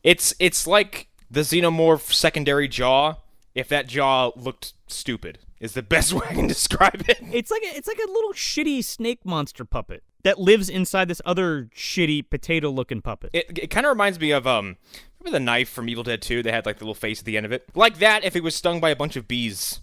It's like the xenomorph secondary jaw. If that jaw looked stupid, is the best way I can describe it. It's like a little shitty snake monster puppet that lives inside this other shitty potato-looking puppet. It kind of reminds me of remember the knife from Evil Dead 2? They had like the little face at the end of it, like that if it was stung by a bunch of bees.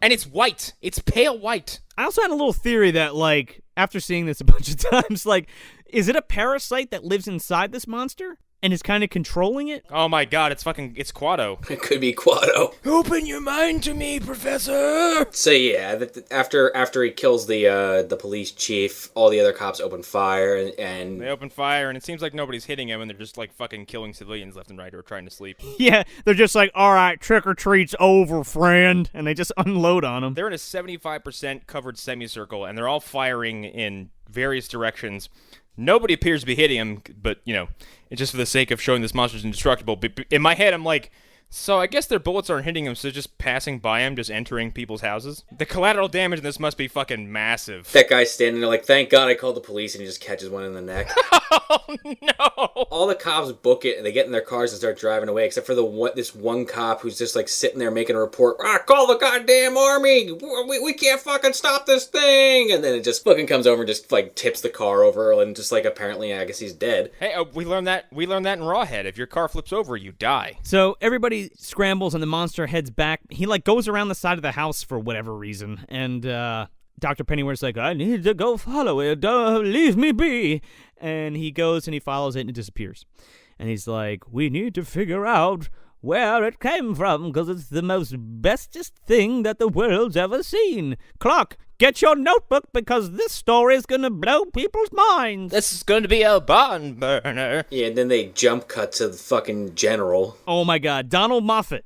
And it's white. It's pale white. I also had a little theory that, like, after seeing this a bunch of times, like, is it a parasite that lives inside this monster and is kind of controlling it? Oh my god, it's Quado. It could be Quado. Open your mind to me, Professor! So yeah, after he kills the police chief, all the other cops open fire, and They open fire, and it seems like nobody's hitting him, and they're just like fucking killing civilians left and right who are trying to sleep. Yeah, they're just like, all right, trick or treat's over, friend, and they just unload on him. They're in a 75% covered semicircle, and they're all firing in various directions. Nobody appears to be hitting him, but, you know, it's just for the sake of showing this monster's indestructible. But in my head, I'm like, so I guess their bullets aren't hitting him, so just passing by him, just entering people's houses? The collateral damage in this must be fucking massive. that guy's standing there like, thank God I called the police, and he just catches one in the neck. Oh, no! All the cops book it, and they get in their cars and start driving away, except for this one cop who's just like sitting there making a report. Call the goddamn army! We can't fucking stop this thing! And then it just fucking comes over and just like tips the car over, and just like apparently I guess he's dead. Hey, we learned that in Rawhead. If your car flips over, you die. So everybody scrambles and the monster heads back. He like goes around the side of the house for whatever reason, and Dr. Pennyworth's like, I need to go follow it, leave me be. And he goes and he follows it and it disappears. And he's like, we need to figure out where it came from, because it's the most bestest thing that the world's ever seen. Clark, get your notebook, because this story is gonna blow people's minds. This is going to be a barn burner. Yeah, and then they jump cut to the fucking general. Oh my god, Donald Moffat.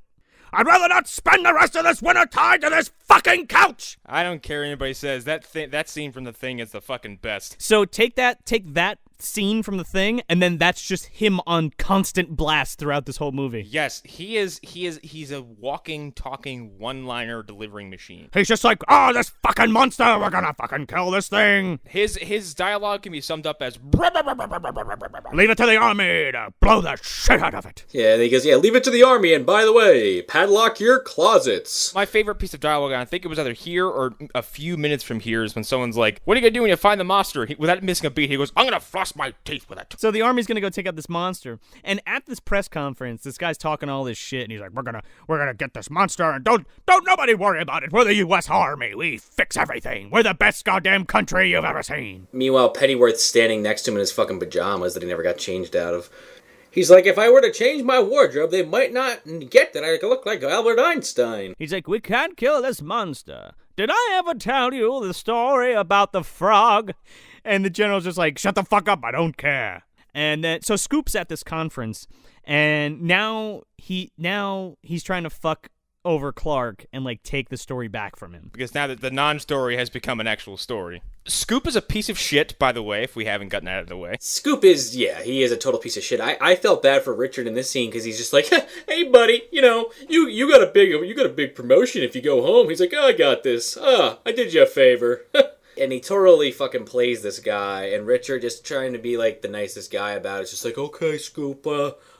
I'd rather not spend the rest of this winter tied to this fucking couch! I don't care what anybody says. That scene from The Thing is the fucking best. So take that scene from The Thing, and then that's just him on constant blast throughout this whole movie. Yes, he's a walking, talking, one-liner delivering machine. He's just like, this fucking monster, we're gonna fucking kill this thing. His dialogue can be summed up as Leave it to the army to blow the shit out of it. Yeah, and he goes, yeah, leave it to the army, and by the way, padlock your closets. My favorite piece of dialogue, and I think it was either here or a few minutes from here, is when someone's like, what are you gonna do when you find the monster? Without missing a beat, he goes, I'm gonna floss my teeth with it. So the army's gonna go take out this monster, and at this press conference, this guy's talking all this shit, and he's like, we're gonna get this monster, and don't nobody worry about it. We're the U.S. Army. We fix everything. We're the best goddamn country you've ever seen. Meanwhile, Pennyworth's standing next to him in his fucking pajamas that he never got changed out of. He's like, if I were to change my wardrobe, they might not get that I look like Albert Einstein. He's like, we can't kill this monster. Did I ever tell you the story about the frog? And the general's just like, shut the fuck up, I don't care. And then, so Scoop's at this conference, and now he's trying to fuck over Clark and like take the story back from him. Because now that the non-story has become an actual story. Scoop is a piece of shit, by the way, if we haven't gotten that out of the way. Scoop is, yeah, he is a total piece of shit. I felt bad for Richard in this scene because he's just like, hey buddy, you know, you got a big promotion if you go home. He's like, I got this. I did you a favor. And he totally fucking plays this guy, and Richard just trying to be like the nicest guy about it. It's just like, okay, Scoop,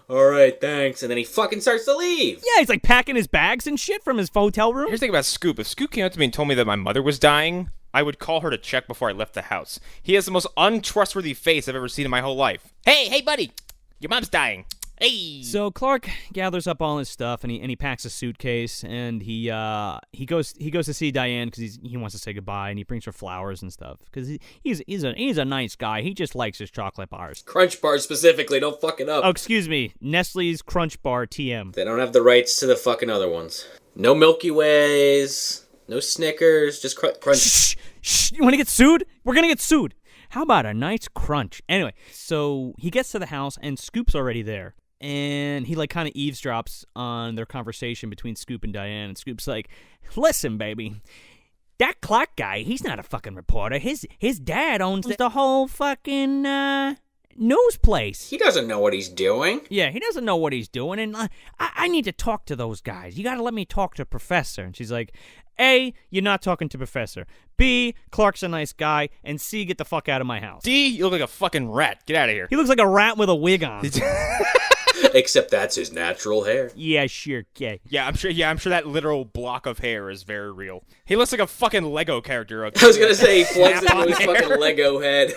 alright, thanks. And then he fucking starts to leave. Yeah, he's like packing his bags and shit from his hotel room. Here's the thing about Scoop. If Scoop came up to me and told me that my mother was dying, I would call her to check before I left the house. He has the most untrustworthy face I've ever seen in my whole life. Hey buddy, your mom's dying. Hey. So Clark gathers up all his stuff and he packs a suitcase and he goes to see Diane because he wants to say goodbye, and he brings her flowers and stuff because he's a nice guy. He just likes his chocolate bars. Crunch bars specifically, don't fuck it up. Oh, excuse me, Nestle's Crunch Bar TM. They don't have the rights to the fucking other ones. No Milky Ways, no Snickers, just crunch. Shh, you want to get sued? We're gonna get sued. How about a nice crunch? Anyway, so he gets to the house and Scoop's already there. And he kind of eavesdrops on their conversation between Scoop and Diane. And Scoop's like, listen, baby, that Clark guy, he's not a fucking reporter. His dad owns the whole fucking news place. He doesn't know what he's doing. Yeah, he doesn't know what he's doing. And I need to talk to those guys. You got to let me talk to Professor. And she's like, A, you're not talking to Professor. B, Clark's a nice guy. And C, get the fuck out of my house. D, you look like a fucking rat. Get out of here. He looks like a rat with a wig on. Except that's his natural hair. Yeah, sure, gay. Yeah, I'm sure that literal block of hair is very real. He looks like a fucking Lego character. I was gonna say he plugs into his fucking Lego head.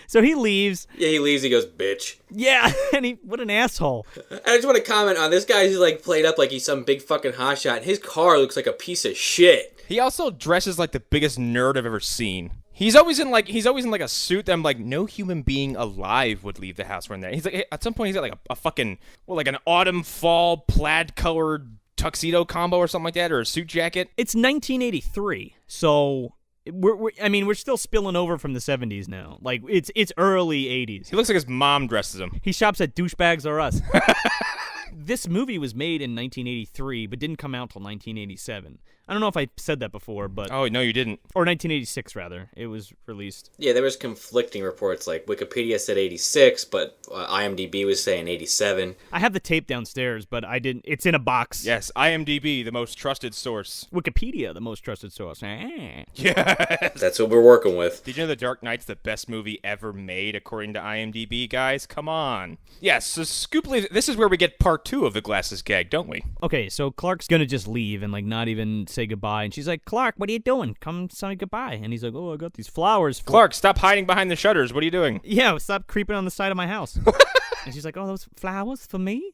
So he leaves. Yeah, he leaves. He goes, bitch. Yeah, and what an asshole. And I just want to comment on this guy. He's played up like he's some big fucking hotshot. His car looks like a piece of shit. He also dresses like the biggest nerd I've ever seen. He's always in a suit that I'm like, no human being alive would leave the house wearing that. He's like, at some point he's got like a fucking, like an autumn fall plaid colored tuxedo combo or something like that, or a suit jacket. It's 1983, so we're still spilling over from the 70s now. Like it's early 80s. He looks like his mom dresses him. He shops at Douchebags R Us. This movie was made in 1983, but didn't come out till 1987. I don't know if I said that before, but... Oh, no, you didn't. Or 1986, rather. It was released. Yeah, there was conflicting reports. Like, Wikipedia said 86, but IMDb was saying 87. I have the tape downstairs, but I didn't... It's in a box. Yes, IMDb, the most trusted source. Wikipedia, the most trusted source. Yes. That's what we're working with. Did you know The Dark Knight's the best movie ever made, according to IMDb, guys? Come on. Yes, so Scooply, this is where we get part 2 of the glasses gag, don't we? Okay, so Clark's gonna just leave and, not even say goodbye. And she's like, Clark, what are you doing? Come say goodbye. And he's like, oh, I got these flowers. Clark, stop hiding behind the shutters. What are you doing? Yeah, stop creeping on the side of my house. And she's like, oh, those flowers for me?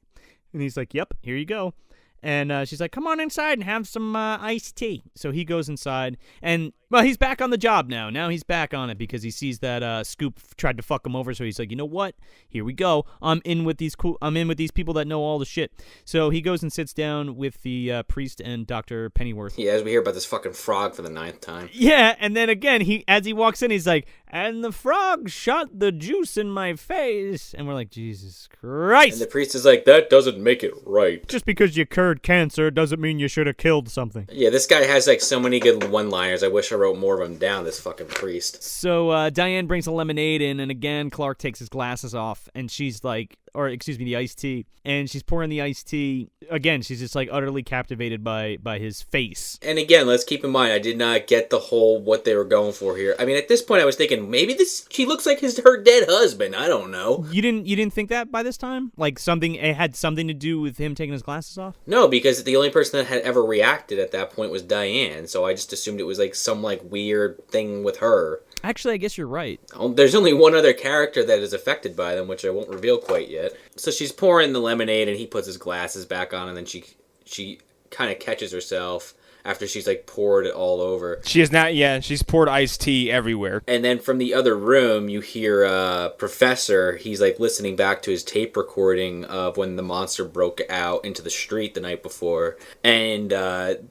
And he's like, yep, here you go. And she's like, come on inside and have some iced tea. So he goes inside, and, well, he's back on the job now. Now he's back on it because he sees that Scoop tried to fuck him over. So he's like, you know what? Here we go. I'm in with these people that know all the shit. So he goes and sits down with the priest and Dr. Pennyworth. Yeah, as we hear about this fucking frog for the 9th time. Yeah, and then again, as he walks in, he's like, and the frog shot the juice in my face. And we're like, Jesus Christ. And the priest is like, that doesn't make it right. Just because you cured cancer doesn't mean you should have killed something. Yeah, this guy has so many good one-liners. I wish I wrote more of them down, this fucking priest. So Diane brings a lemonade in, and again, Clark takes his glasses off, and she's like, the iced tea. And she's pouring the iced tea. Again, she's just utterly captivated by his face. And again, let's keep in mind, I did not get the whole what they were going for here. I mean, at this point, I was thinking maybe she looks like her dead husband. I don't know. You didn't think that by this time? It had something to do with him taking his glasses off? No, because the only person that had ever reacted at that point was Diane. So I just assumed it was some weird thing with her. Actually, I guess you're right. There's only one other character that is affected by them, which I won't reveal quite yet. So she's pouring the lemonade, and he puts his glasses back on, and then she kind of catches herself after she's poured it all over. She is not, yeah, she's poured iced tea everywhere. And then from the other room, you hear Professor, he's listening back to his tape recording of when the monster broke out into the street the night before. And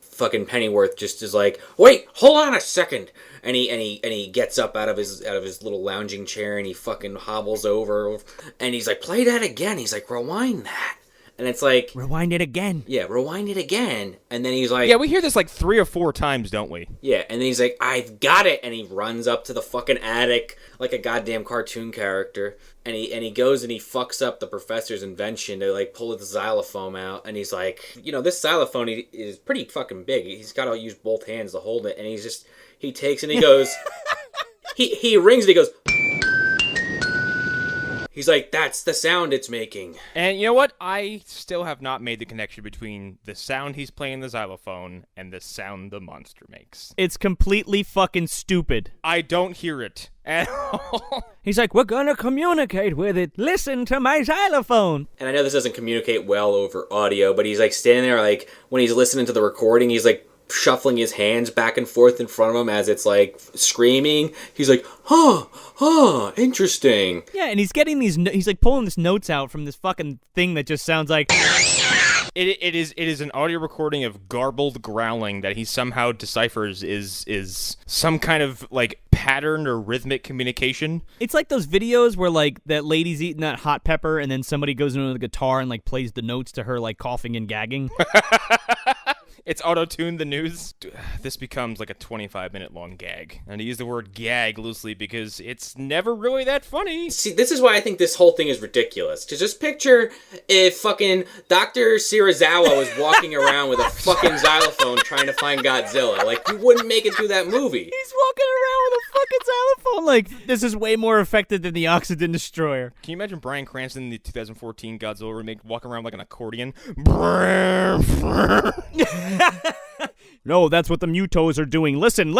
fucking Pennyworth just is like, wait, hold on a second. And he gets up out of his little lounging chair, and he fucking hobbles over, and he's like, play that again. He's like, rewind that. And it's like, rewind it again. Yeah, rewind it again. And then he's like, yeah, we hear this 3 or 4 times, don't we? Yeah, and then he's like, I've got it. And he runs up to the fucking attic like a goddamn cartoon character. And he goes and he fucks up the professor's invention to pull the xylophone out. And he's like, this xylophone is pretty fucking big. He's got to use both hands to hold it. And he takes and he goes, he rings and he goes, He's like, that's the sound it's making. And you know what? I still have not made the connection between the sound he's playing the xylophone and the sound the monster makes. It's completely fucking stupid. I don't hear it at all. He's like, we're gonna communicate with it. Listen to my xylophone. And I know this doesn't communicate well over audio, but he's like standing there, like when he's listening to the recording, he's like shuffling his hands back and forth in front of him as it's like screaming. He's like, interesting. Yeah, and he's getting he's like pulling these notes out from this fucking thing that just sounds like... It is an audio recording of garbled growling that he somehow deciphers is some kind of like pattern or rhythmic communication. It's like those videos where like that lady's eating that hot pepper and then somebody goes into the guitar and like plays the notes to her like coughing and gagging. It's auto-tuned the news. This becomes like a 25-minute long gag. And I use the word gag loosely because it's never really that funny. See, this is why I think this whole thing is ridiculous. To just picture if fucking Dr. Serizawa was walking around with a fucking xylophone trying to find Godzilla. Like, you wouldn't make it through that movie. He's walking around with a fucking xylophone. Like, this is way more effective than the Oxygen Destroyer. Can you imagine Bryan Cranston in the 2014 Godzilla remake walking around like an accordion? No, that's what the Mutos are doing. Listen.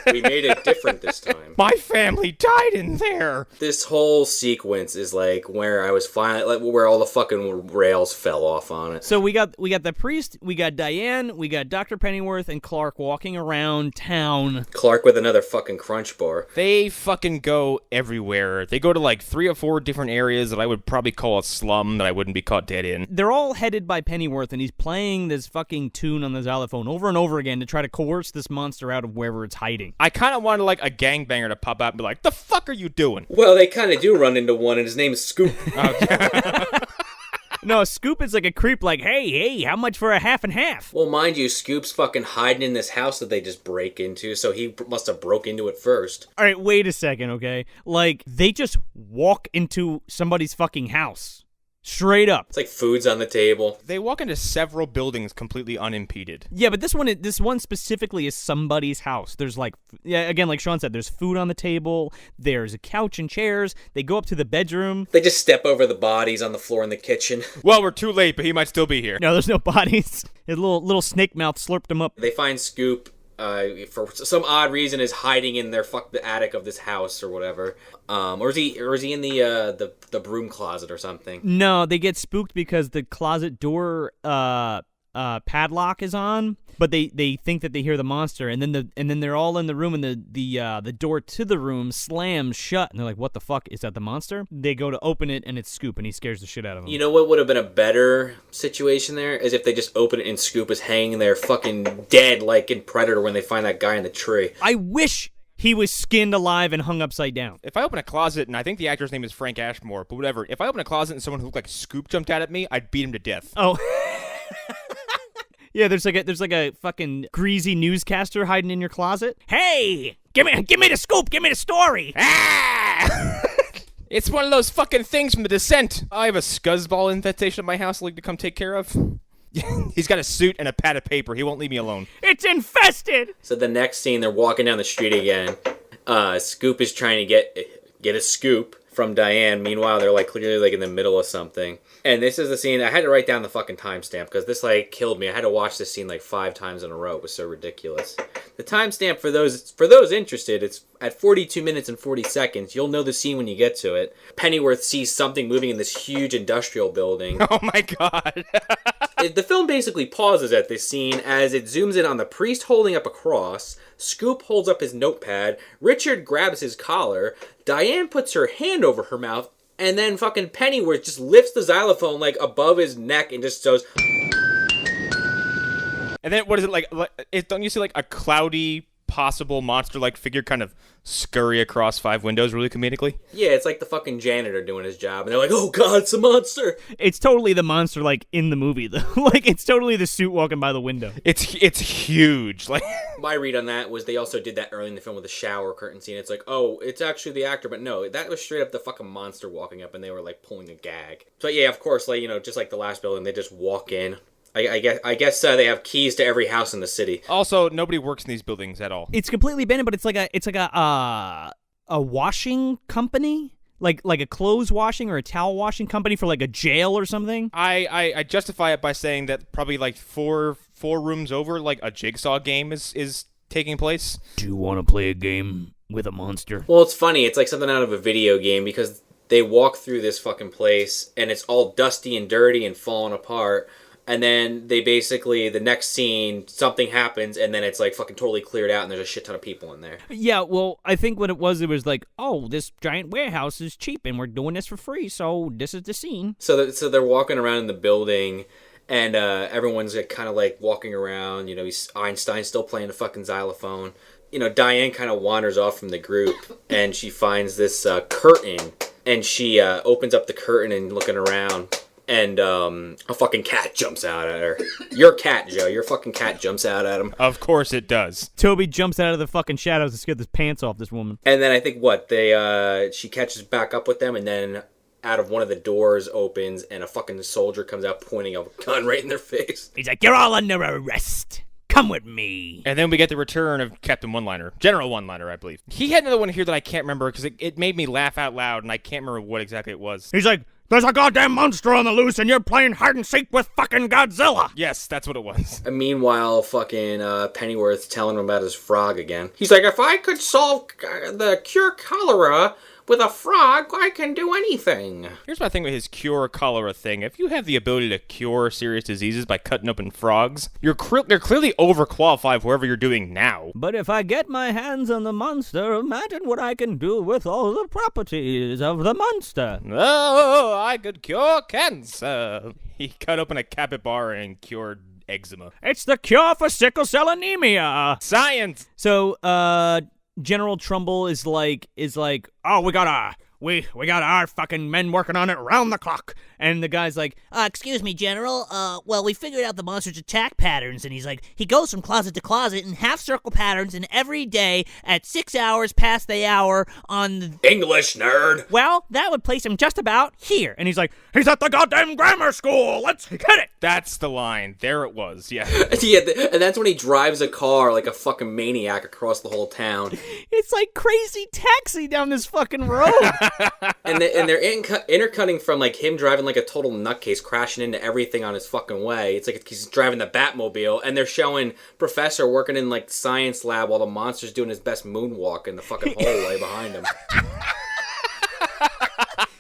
We made it different this time. My family died in there. This whole sequence is like where I was finally, like where all the fucking rails fell off on it. So we got the priest, we got Diane, we got Dr. Pennyworth and Clark walking around town. Clark with another fucking crunch bar. They fucking go everywhere. They go to like 3 or 4 different areas that I would probably call a slum that I wouldn't be caught dead in. They're all headed by Pennyworth, and he's playing this fucking tune on the xylophone over and over again to try to coerce this monster out of wherever it's hiding. I kind of wanted like a gangbanger to pop out and be like, "The fuck are you doing?" Well, they kind of do run into one, and his name is Scoop. No, Scoop is like a creep like, hey, how much for a half and half? Well, mind you, Scoop's fucking hiding in this house that they just break into, so he must have broke into it first. All right, wait a second, okay? Like, they just walk into somebody's fucking house. Straight up. It's like food's on the table. They walk into several buildings completely unimpeded. Yeah, but this one specifically is somebody's house. There's like, yeah, again, like Sean said, there's food on the table. There's a couch and chairs. They go up to the bedroom. They just step over the bodies on the floor in the kitchen. Well, we're too late, but he might still be here. No, there's no bodies. His little snake mouth slurped him up. They find Scoop. For some odd reason, is hiding in the attic of this house or whatever, or is he in the broom closet or something? No, they get spooked because the closet door padlock is on, but they think that they hear the monster, and then they're all in the room, and the door to the room slams shut, and they're like, "What the fuck, is that the monster?" They go to open it, and it's Scoop, and he scares the shit out of them. You know what would have been a better situation there is if they just open it and Scoop is hanging there fucking dead like in Predator when they find that guy in the tree. I wish he was skinned alive and hung upside down. If I open a closet, and I think the actor's name is Frank Ashmore, but whatever, if I open a closet and someone who looked like Scoop jumped out at me, I'd beat him to death. Oh. Yeah, there's like a fucking greasy newscaster hiding in your closet. Hey, give me the scoop, give me the story. Ah! It's one of those fucking things from The Descent. I have a scuzzball infestation at my house I'd like to come take care of. He's got a suit and a pad of paper. He won't leave me alone. It's infested. So the next scene, they're walking down the street again. Scoop is trying to get a scoop from Diane. Meanwhile, they're like clearly like in the middle of something. And this is the scene. I had to write down the fucking timestamp because this like killed me. I had to watch this scene like 5 times in a row. It was so ridiculous. The timestamp for those interested, it's at 42 minutes and 40 seconds. You'll know the scene when you get to it. Pennyworth sees something moving in this huge industrial building. Oh my god. The film basically pauses at this scene as it zooms in on the priest holding up a cross. Scoop holds up his notepad. Richard grabs his collar. Diane puts her hand over her mouth. And then fucking Pennyworth just lifts the xylophone like above his neck and just goes. And then what is it like? Don't you see like a cloudy, possible monster-like figure kind of scurry across 5 windows really comedically? Yeah, it's like the fucking janitor doing his job, and they're like, "Oh God, it's a monster!" It's totally the monster like in the movie though. Like it's totally the suit walking by the window. It's huge. Like my read on that was they also did that early in the film with the shower curtain scene. It's like, oh, it's actually the actor, but no, that was straight up the fucking monster walking up, and they were like pulling a gag. So yeah, of course, like just like the last building, they just walk in. I guess they have keys to every house in the city. Also, nobody works in these buildings at all. It's completely abandoned, but it's like a washing company? Like a clothes washing or a towel washing company for like a jail or something? I justify it by saying that probably like four rooms over, like a jigsaw game is taking place. Do you want to play a game with a monster? Well, it's funny. It's like something out of a video game because they walk through this fucking place and it's all dusty and dirty and falling apart. And then they basically, the next scene, something happens, and then it's like fucking totally cleared out, and there's a shit ton of people in there. Yeah, well, I think what it was like, oh, this giant warehouse is cheap, and we're doing this for free, so this is the scene. So they're walking around in the building, and everyone's kind of like walking around. You know, Einstein's still playing the fucking xylophone. You know, Diane kind of wanders off from the group, and she finds this curtain, and she opens up the curtain and looking around. And a fucking cat jumps out at her. Your cat, Joe. Your fucking cat jumps out at him. Of course it does. Toby jumps out of the fucking shadows to scare the pants off this woman. And then I think she catches back up with them, and then out of one of the doors opens, and a fucking soldier comes out pointing a gun right in their face. He's like, you're all under arrest. Come with me. And then we get the return of Captain One-Liner. General One-Liner, I believe. He had another one here that I can't remember because it made me laugh out loud, and I can't remember what exactly it was. He's like, there's a goddamn monster on the loose, and you're playing hide and seek with fucking Godzilla. Yes, that's what it was. And meanwhile, fucking Pennyworth's telling him about his frog again. He's like, if I could solve the cure cholera with a frog, I can do anything. Here's my thing with his cure cholera thing. If you have the ability to cure serious diseases by cutting open frogs, you're clearly overqualified for whatever you're doing now. But if I get my hands on the monster, imagine what I can do with all the properties of the monster. Oh, I could cure cancer. He cut open a capybara and cured eczema. It's the cure for sickle cell anemia. Science! So, General Trumbull is like, oh, we got our fucking men working on it round the clock. And the guy's like, excuse me, General. Well, we figured out the monster's attack patterns, and he's like, he goes from closet to closet in half-circle patterns, and every day at 6 hours past the hour on the... English, nerd! Well, that would place him just about here. And he's like, he's at the goddamn grammar school! Let's get it! That's the line. There it was, yeah. Yeah, and that's when he drives a car like a fucking maniac across the whole town. It's like Crazy Taxi down this fucking road. and they're intercutting from like him driving like a total nutcase, crashing into everything on his fucking way. It's like he's driving the Batmobile, and they're showing Professor working in like science lab while the monster's doing his best moonwalk in the fucking hallway behind him.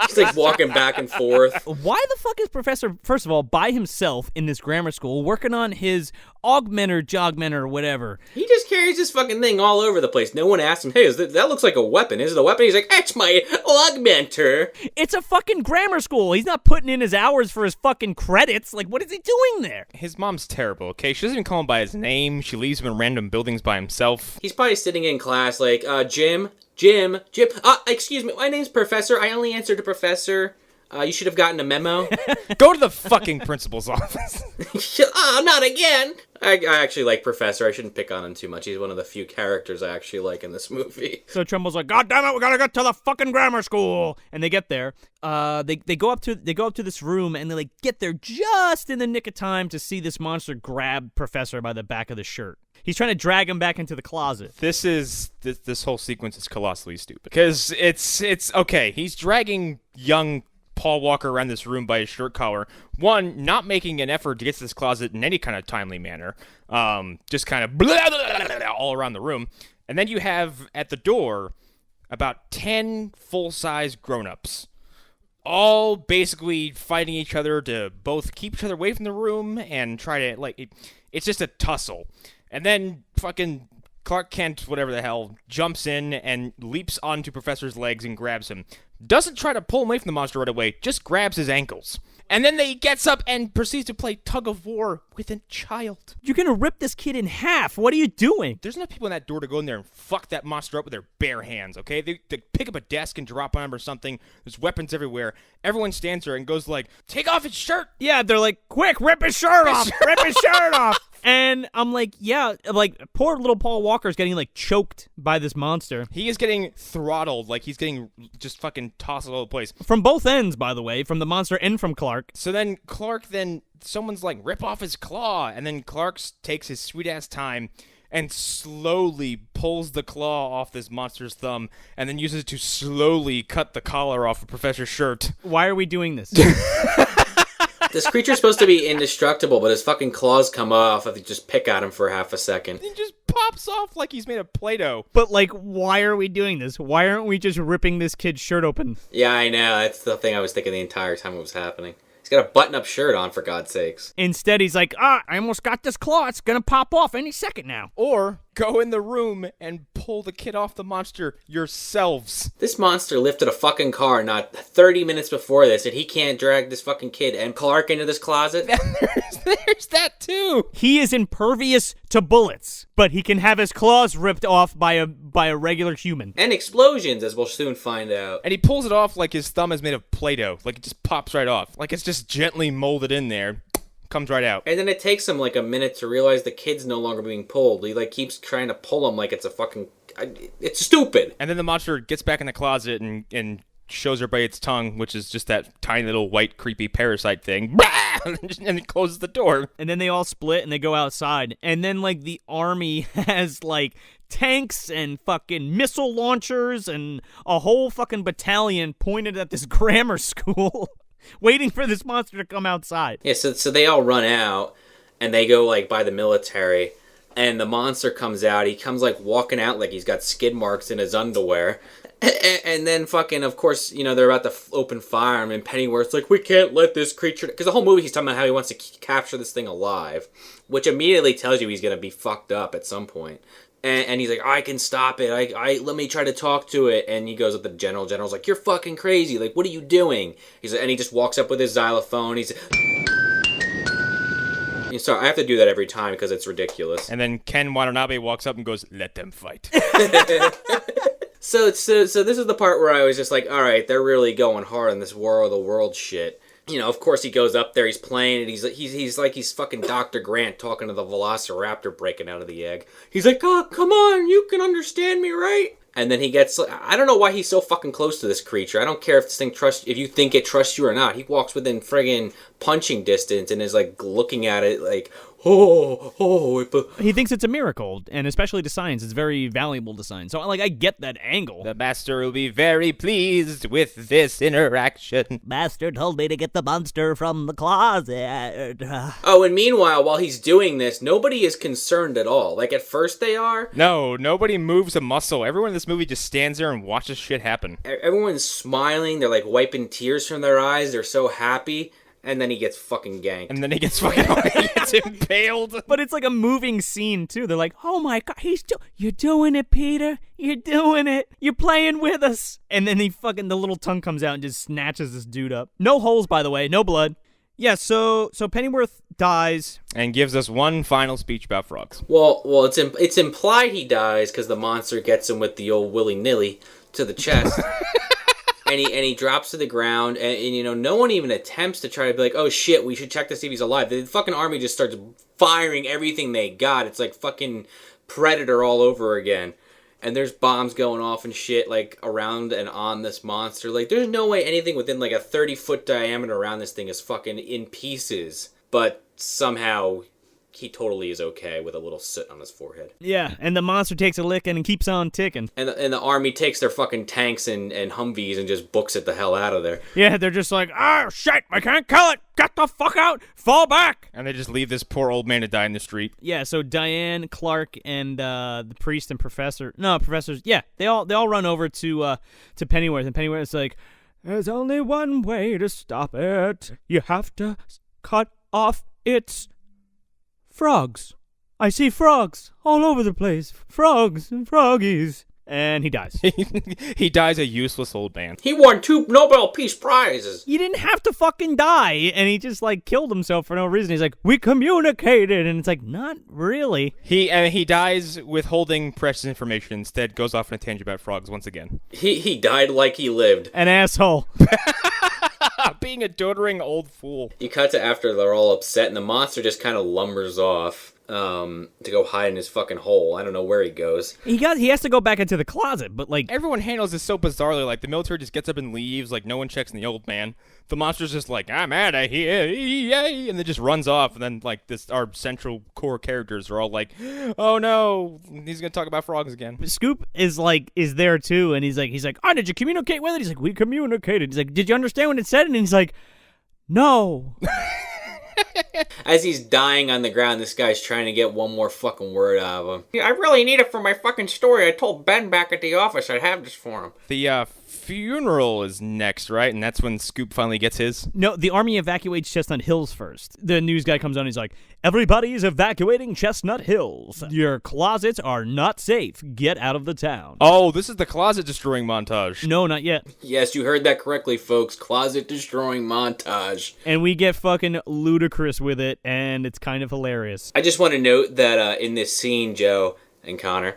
He's like walking back and forth. Why the fuck is Professor, first of all, by himself in this grammar school working on his augmenter, jogmenter, or whatever? He just carries this fucking thing all over the place. No one asks him, hey, that looks like a weapon. Is it a weapon? He's like, it's my augmenter. It's a fucking grammar school. He's not putting in his hours for his fucking credits. Like, what is he doing there? His mom's terrible, okay? She doesn't even call him by his name. She leaves him in random buildings by himself. He's probably sitting in class like, Jim, excuse me, my name's Professor. I only answered to Professor. You should have gotten a memo. Go to the fucking principal's office. Not again. I actually like Professor. I shouldn't pick on him too much. He's one of the few characters I actually like in this movie. So Trumbull's like, God damn it, we gotta get to the fucking grammar school. And they get there. They go up to this room, and they like get there just in the nick of time to see this monster grab Professor by the back of the shirt. He's trying to drag him back into the closet. This whole sequence is colossally stupid. Because it's okay. He's dragging young Paul Walker around this room by his shirt collar. One, not making an effort to get to this closet in any kind of timely manner. Just kind of blah, blah, blah, blah, all around the room. And then you have at the door about 10 full-size grown-ups, all basically fighting each other to both keep each other away from the room and try to, it's just a tussle. And then fucking Clark Kent, whatever the hell, jumps in and leaps onto Professor's legs and grabs him. Doesn't try to pull him away from the monster right away, just grabs his ankles. And then he gets up and proceeds to play tug of war with a child. You're gonna rip this kid in half. What are you doing? There's enough people in that door to go in there and fuck that monster up with their bare hands, okay? They pick up a desk and drop on him or something. There's weapons everywhere. Everyone stands there and goes like, take off his shirt! Yeah, they're like, quick, rip his shirt off! Rip his shirt off! And I'm like, yeah, like, poor little Paul Walker is getting, like, choked by this monster. He is getting throttled, like, he's getting just fucking tossed all over the place. From both ends, by the way, from the monster and from Clark. So then someone's like, rip off his claw, and then Clark takes his sweet-ass time and slowly pulls the claw off this monster's thumb and then uses it to slowly cut the collar off of Professor's shirt. Why are we doing this? This creature's supposed to be indestructible, but his fucking claws come off if you just pick at him for half a second. He just pops off like he's made of Play-Doh. But, like, why are we doing this? Why aren't we just ripping this kid's shirt open? Yeah, I know. That's the thing I was thinking the entire time it was happening. He's got a button-up shirt on, for God's sakes. Instead, he's like, I almost got this claw. It's gonna pop off any second now. Or go in the room and pull the kid off the monster yourselves. This monster lifted a fucking car not 30 minutes before this, and he can't drag this fucking kid and Clark into this closet? There's that too. He is impervious to bullets, but he can have his claws ripped off by a regular human. And explosions, as we'll soon find out. And he pulls it off like his thumb is made of Play-Doh. Like it just pops right off. Like it's just gently molded in there. Comes right out. And then it takes him like a minute to realize the kid's no longer being pulled. He like keeps trying to pull him like it's a fucking... It's stupid. And then the monster gets back in the closet and shows everybody its tongue, which is just that tiny little white creepy parasite thing. And it closes the door. And then they all split and they go outside. And then like the army has like tanks and fucking missile launchers and a whole fucking battalion pointed at this grammar school. Waiting for this monster to come outside. Yeah, so they all run out, and they go, like, by the military, and the monster comes out. He comes, like, walking out like he's got skid marks in his underwear. And then fucking, of course, you know, they're about to open fire, and Pennyworth's like, we can't let this creature... Because the whole movie he's talking about how he wants to capture this thing alive, which immediately tells you he's going to be fucked up at some point. And he's like, I can stop it. I let me try to talk to it. And he goes up to the general. General's like, you're fucking crazy. Like, what are you doing? He's like, and he just walks up with his xylophone. He's sorry, I have to do that every time because it's ridiculous. And then Ken Watanabe walks up and goes, let them fight. So this is the part where I was just like, all right, they're really going hard on this War of the World shit. You know, of course he goes up there, he's playing, and he's like he's fucking Dr. Grant talking to the Velociraptor breaking out of the egg. He's like, oh, come on, you can understand me, right? And then he gets, I don't know why he's so fucking close to this creature. I don't care if this thing if you think it trusts you or not. He walks within friggin' punching distance and is like looking at it like, He thinks it's a miracle, and especially to science, it's very valuable to science. So, like, I get that angle. The master will be very pleased with this interaction. Master told me to get the monster from the closet. Oh, and meanwhile, while he's doing this, nobody is concerned at all. Like, at first they are. No, nobody moves a muscle. Everyone in this movie just stands there and watches shit happen. Everyone's smiling. They're, like, wiping tears from their eyes. They're so happy. And then he gets fucking ganked. And then he gets impaled. But it's like a moving scene, too. They're like, oh my God, you're doing it, Peter. You're doing it. You're playing with us. And then the little tongue comes out and just snatches this dude up. No holes, by the way. No blood. Yeah, so Pennyworth dies. And gives us one final speech about frogs. Well, it's implied he dies because the monster gets him with the old willy-nilly to the chest. And he drops to the ground, and you know, no one even attempts to try to be like, oh shit, we should check to see if he's alive. The fucking army just starts firing everything they got. It's like fucking Predator all over again. And there's bombs going off and shit, like, around and on this monster. Like, there's no way anything within, like, a 30-foot diameter around this thing is fucking in pieces. But somehow he totally is okay with a little soot on his forehead. Yeah, and the monster takes a lick and keeps on ticking. And the army takes their fucking tanks and Humvees and just books it the hell out of there. Yeah, they're just like, oh, shit, I can't kill it. Get the fuck out. Fall back. And they just leave this poor old man to die in the street. Yeah, so Diane, Clark, and the priest and professors, yeah, they all run over to Pennyworth, and Pennyworth's like, there's only one way to stop it. You have to cut off its frogs. I see frogs all over the place. Frogs and froggies. And he dies. He dies a useless old man. He won 2 Nobel Peace Prizes. You didn't have to fucking die. And he just, like, killed himself for no reason. He's like, we communicated. And it's like, not really. He dies withholding precious information. Instead, goes off on a tangent about frogs once again. He died like he lived. An asshole. Being a doddering old fool. You cut to after they're all upset, and the monster just kind of lumbers off. to go hide in his fucking hole. I don't know where he goes. He has to go back into the closet, but like Everyone handles this so bizarrely. Like, the military just gets up and leaves. Like, no one checks on the old man. The monster's just like, I'm out of here, yay, and then just runs off. And then, like, our central core characters are all like, oh no, he's gonna talk about frogs again. Scoop is there too, and he's like, oh, did you communicate with it? He's like, we communicated. He's like, did you understand what it said? And he's like, no. As he's dying on the ground, this guy's trying to get one more fucking word out of him. Yeah, I really need it for my fucking story. I told Ben back at the office I'd have this for him. The funeral is next, right? And that's when Scoop finally gets his. No, the army evacuates Chestnut Hills first. The news guy comes on, he's like, everybody's evacuating Chestnut Hills. Your closets are not safe. Get out of the town. Oh, this is the closet destroying montage. No, not yet. Yes, you heard that correctly, folks. Closet destroying montage. And we get fucking ludicrous with it, and it's kind of hilarious. I just want to note that in this scene, Joe and Connor,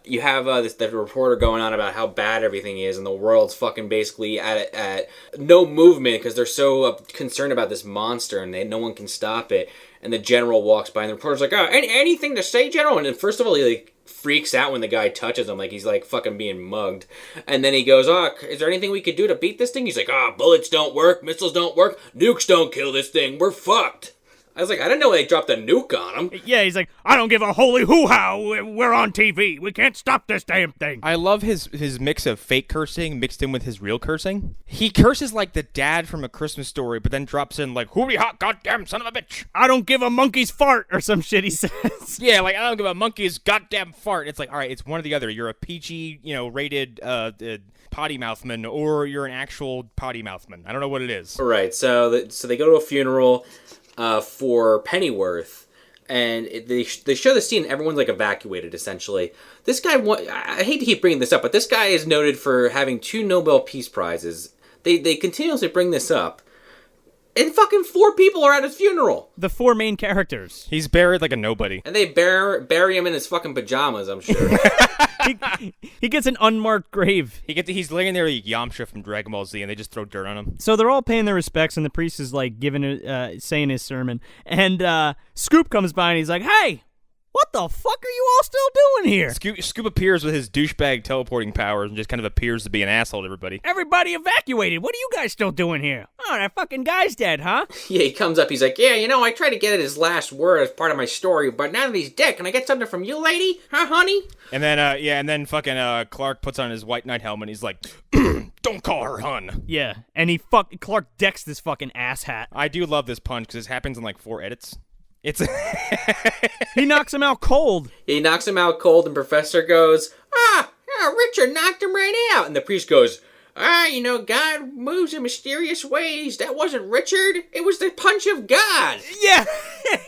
you have the reporter going on about how bad everything is, and the world's fucking basically at no movement because they're so concerned about this monster, and no one can stop it. And the general walks by, and the reporter's like, "Oh, anything to say, General?" And then first of all, he like freaks out when the guy touches him, like he's like fucking being mugged. And then he goes, "Oh, is there anything we could do to beat this thing?" He's like, bullets don't work, missiles don't work, nukes don't kill this thing. We're fucked." I was like, I didn't know they dropped a nuke on him. Yeah, he's like, I don't give a holy hoo-ha. We're on TV. We can't stop this damn thing. I love his mix of fake cursing mixed in with his real cursing. He curses like the dad from A Christmas Story, but then drops in like, hooty hot goddamn son of a bitch. I don't give a monkey's fart or some shit he says. Yeah, like, I don't give a monkey's goddamn fart. It's like, all right, it's one or the other. You're a PG, rated potty mouthman, or you're an actual potty mouthman. I don't know what it is. All right, so they go to a funeral for Pennyworth, and they show the scene. Everyone's like evacuated essentially. This guy, I hate to keep bringing this up, but this guy is noted for having 2 Nobel Peace Prizes. They continuously bring this up, and fucking 4 people are at his funeral. The 4 main characters. He's buried like a nobody. And they bury him in his fucking pajamas, I'm sure. He gets an unmarked grave. He's laying there like Yamcha from Dragon Ball Z, and they just throw dirt on him. So they're all paying their respects, and the priest is like saying his sermon. And Scoop comes by, and he's like, "Hey, what the fuck are you all still doing here? Scoop appears with his douchebag teleporting powers and just kind of appears to be an asshole to everybody. Everybody evacuated. What are you guys still doing here? Oh, that fucking guy's dead, huh? Yeah, he comes up. He's like, "Yeah, I tried to get at his last word as part of my story, but now that he's dead, can I get something from you, lady? Huh, honey?" And then fucking Clark puts on his white knight helmet. And he's like, "Don't call her hun." Yeah, and Clark decks this fucking asshat. I do love this punch because it happens in like 4 edits. It's He knocks him out cold. He knocks him out cold, and Professor goes, Richard knocked him right out. And the priest goes, God moves in mysterious ways. That wasn't Richard. It was the punch of God. Yeah,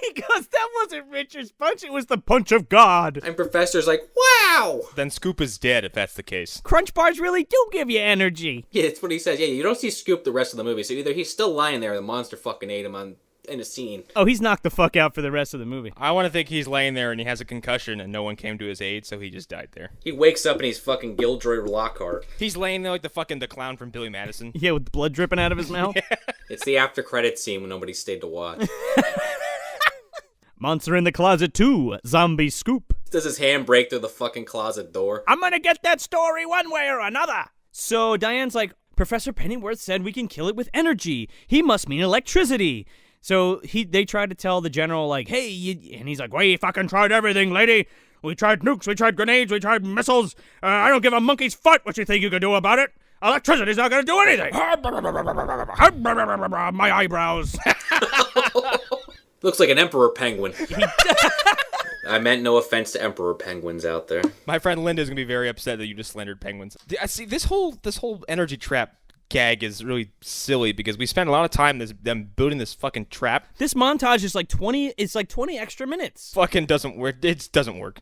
he goes, that wasn't Richard's punch. It was the punch of God. And Professor's like, wow. Then Scoop is dead if that's the case. Crunch bars really do give you energy. Yeah, that's what he says. Yeah, you don't see Scoop the rest of the movie. So either he's still lying there or the monster fucking ate him in a scene. Oh, he's knocked the fuck out for the rest of the movie. I want to think he's laying there and he has a concussion and no one came to his aid, so he just died there. He wakes up and he's fucking Gilderoy Lockhart. He's laying there like the clown from Billy Madison. Yeah, with blood dripping out of his mouth. Yeah. It's the after credits scene when nobody stayed to watch. Monster in the Closet 2, Zombie Scoop. Does his hand break through the fucking closet door? I'm gonna get that story one way or another. So Diane's like, Professor Pennyworth said we can kill it with energy. He must mean electricity. So they tried to tell the general, like, hey, and he's like, we fucking tried everything, lady. We tried nukes, we tried grenades, we tried missiles. I don't give a monkey's foot what you think you can do about it. Electricity's not gonna do anything. My eyebrows. Looks like an emperor penguin. I meant no offense to emperor penguins out there. My friend Linda's gonna be very upset that you just slandered penguins. I see this whole energy trap gag is really silly because we spent a lot of time them building this fucking trap. This montage is like 20 extra minutes. Fucking doesn't work. It doesn't work.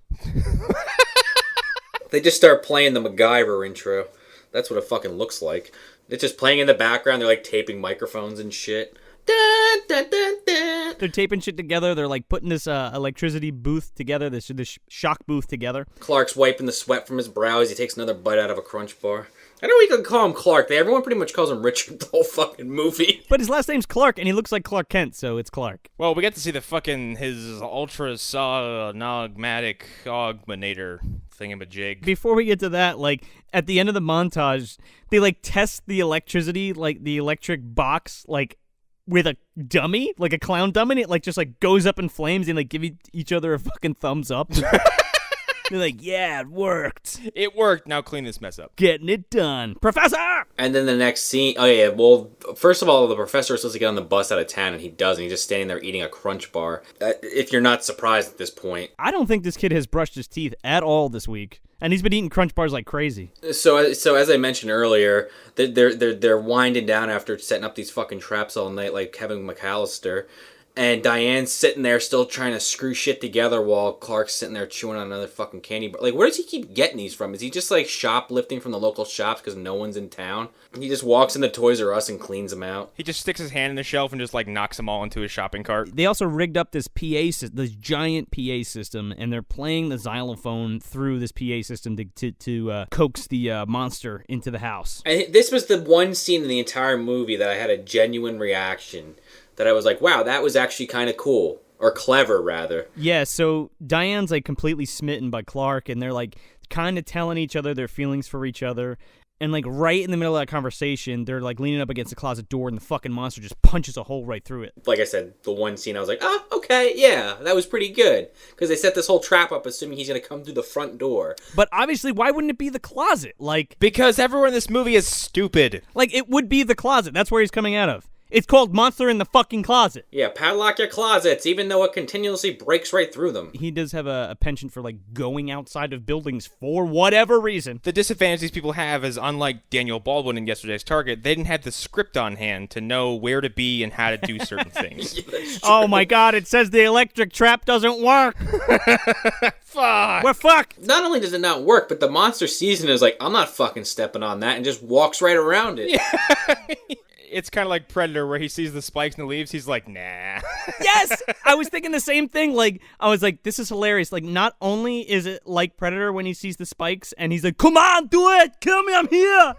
They just start playing the MacGyver intro. That's what it fucking looks like. It's just playing in the background. They're like taping microphones and shit. Dun, dun, dun, dun. They're taping shit together. They're like putting this electricity booth together, this shock booth together. Clark's wiping the sweat from his brow as he takes another bite out of a Crunch bar. I know we can call him Clark. Everyone pretty much calls him Richard the whole fucking movie. But his last name's Clark, and he looks like Clark Kent, so it's Clark. Well, we get to see his ultra-sonomagmatic augmentator thingamajig. Before we get to that, like, at the end of the montage, they, like, test the electricity, like, the electric box, like, with a dummy, like a clown dummy, and it, like, just, like, goes up in flames and, like, give each other a fucking thumbs up. They're like, yeah, it worked. It worked. Now clean this mess up. Getting it done. Professor! And then the next scene, oh yeah, well, first of all, the professor is supposed to get on the bus out of town, and he doesn't. He's just standing there eating a Crunch Bar. If you're not surprised at this point. I don't think this kid has brushed his teeth at all this week. And he's been eating Crunch Bars like crazy. So as I mentioned earlier, they're winding down after setting up these fucking traps all night like Kevin McAllister. And Diane's sitting there still trying to screw shit together while Clark's sitting there chewing on another fucking candy bar. Like, where does he keep getting these from? Is he just, like, shoplifting from the local shops because no one's in town? He just walks into Toys R Us and cleans them out. He just sticks his hand in the shelf and just, like, knocks them all into his shopping cart. They also rigged up this this giant PA system, and they're playing the xylophone through this PA system to coax the monster into the house. This was the one scene in the entire movie that I had a genuine reaction. That I was like, wow, that was actually kind of cool. Or clever, rather. Yeah, so Diane's, like, completely smitten by Clark, and they're, like, kind of telling each other their feelings for each other. And, like, right in the middle of that conversation, they're, like, leaning up against the closet door, and the fucking monster just punches a hole right through it. Like I said, the one scene, I was like, oh, okay, yeah, that was pretty good. Because they set this whole trap up assuming he's going to come through the front door. But obviously, why wouldn't it be the closet? Like... Because everyone in this movie is stupid. Like, it would be the closet. That's where he's coming out of. It's called Monster in the fucking Closet. Yeah, padlock your closets, even though it continuously breaks right through them. He does have a penchant for, like, going outside of buildings for whatever reason. The disadvantage these people have is, unlike Daniel Baldwin in Yesterday's Target, they didn't have the script on hand to know where to be and how to do certain things. Yeah, oh my god, it says the electric trap doesn't work. Fuck. We're fucked. Not only does it not work, but the monster sees it and is like, I'm not fucking stepping on that, and just walks right around it. Yeah. It's kind of like Predator, where he sees the spikes and the leaves. He's like, nah. Yes! I was thinking the same thing. Like, I was like, this is hilarious. Like, not only is it like Predator when he sees the spikes, and he's like, come on, do it! Kill me, I'm here!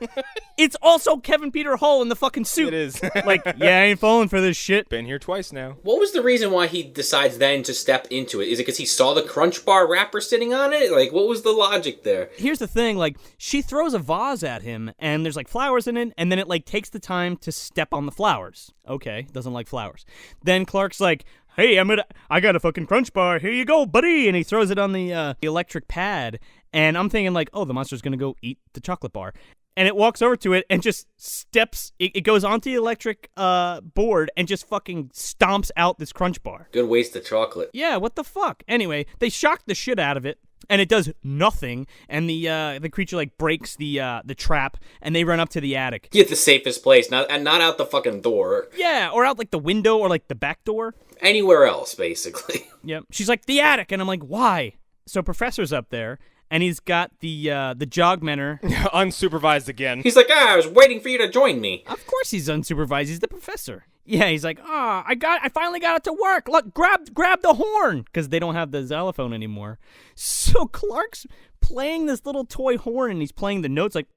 It's also Kevin Peter Hall in the fucking suit. It is. Like, yeah, I ain't falling for this shit. Been here twice now. What was the reason why he decides then to step into it? Is it because he saw the Crunch Bar wrapper sitting on it? Like, what was the logic there? Here's the thing, like, she throws a vase at him, and there's, like, flowers in it, and then it, like, takes the time to step on the flowers. Okay, doesn't like flowers. Then Clark's like, hey, I got a fucking Crunch Bar, here you go, buddy, and he throws it on the electric pad, and I'm thinking, like, oh, the monster's gonna go eat the chocolate bar. And it walks over to it and just steps, it goes onto the electric board and just fucking stomps out this Crunch Bar. Good waste of chocolate. Yeah, what the fuck? Anyway, they shock the shit out of it, and it does nothing, and the creature, like, breaks the trap, and they run up to the attic. Get the safest place, not out the fucking door. Yeah, or out, like, the window or, like, the back door. Anywhere else, basically. Yep. She's like, the attic, and I'm like, why? So Professor's up there, and he's got the jogmentor. Unsupervised again. He's like, I was waiting for you to join me. Of course he's unsupervised. He's the professor. Yeah, he's like, I finally got it to work. Look, grab the horn, because they don't have the xylophone anymore. So Clark's playing this little toy horn, and he's playing the notes like,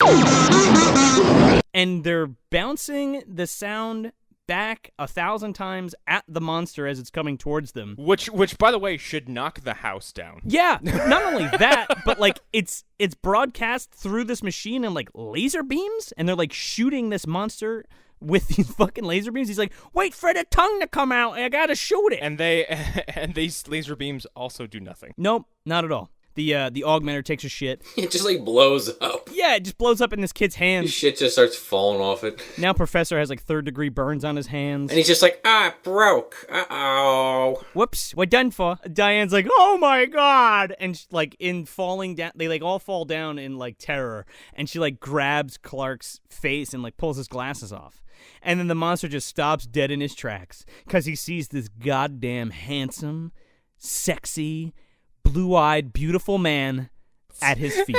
and they're bouncing the sound back 1,000 times at the monster as it's coming towards them. Which, by the way, should knock the house down. Yeah, not only that, but, like, it's broadcast through this machine and, like, laser beams, and they're, like, shooting this monster with these fucking laser beams. He's like, wait for the tongue to come out, I gotta shoot it. And these laser beams also do nothing. Nope, not at all. The augmenter takes a shit. It just, like, blows up. Yeah, it just blows up in this kid's hands. His shit just starts falling off it. Now Professor has, like, 3rd-degree burns on his hands. And he's just like, it broke. Uh-oh. Whoops, we're done for. Diane's like, oh my god! And, like, in falling down, they, like, all fall down in, like, terror. And she, like, grabs Clark's face and, like, pulls his glasses off. And then the monster just stops dead in his tracks. Because he sees this goddamn handsome, sexy, blue-eyed, beautiful man at his feet.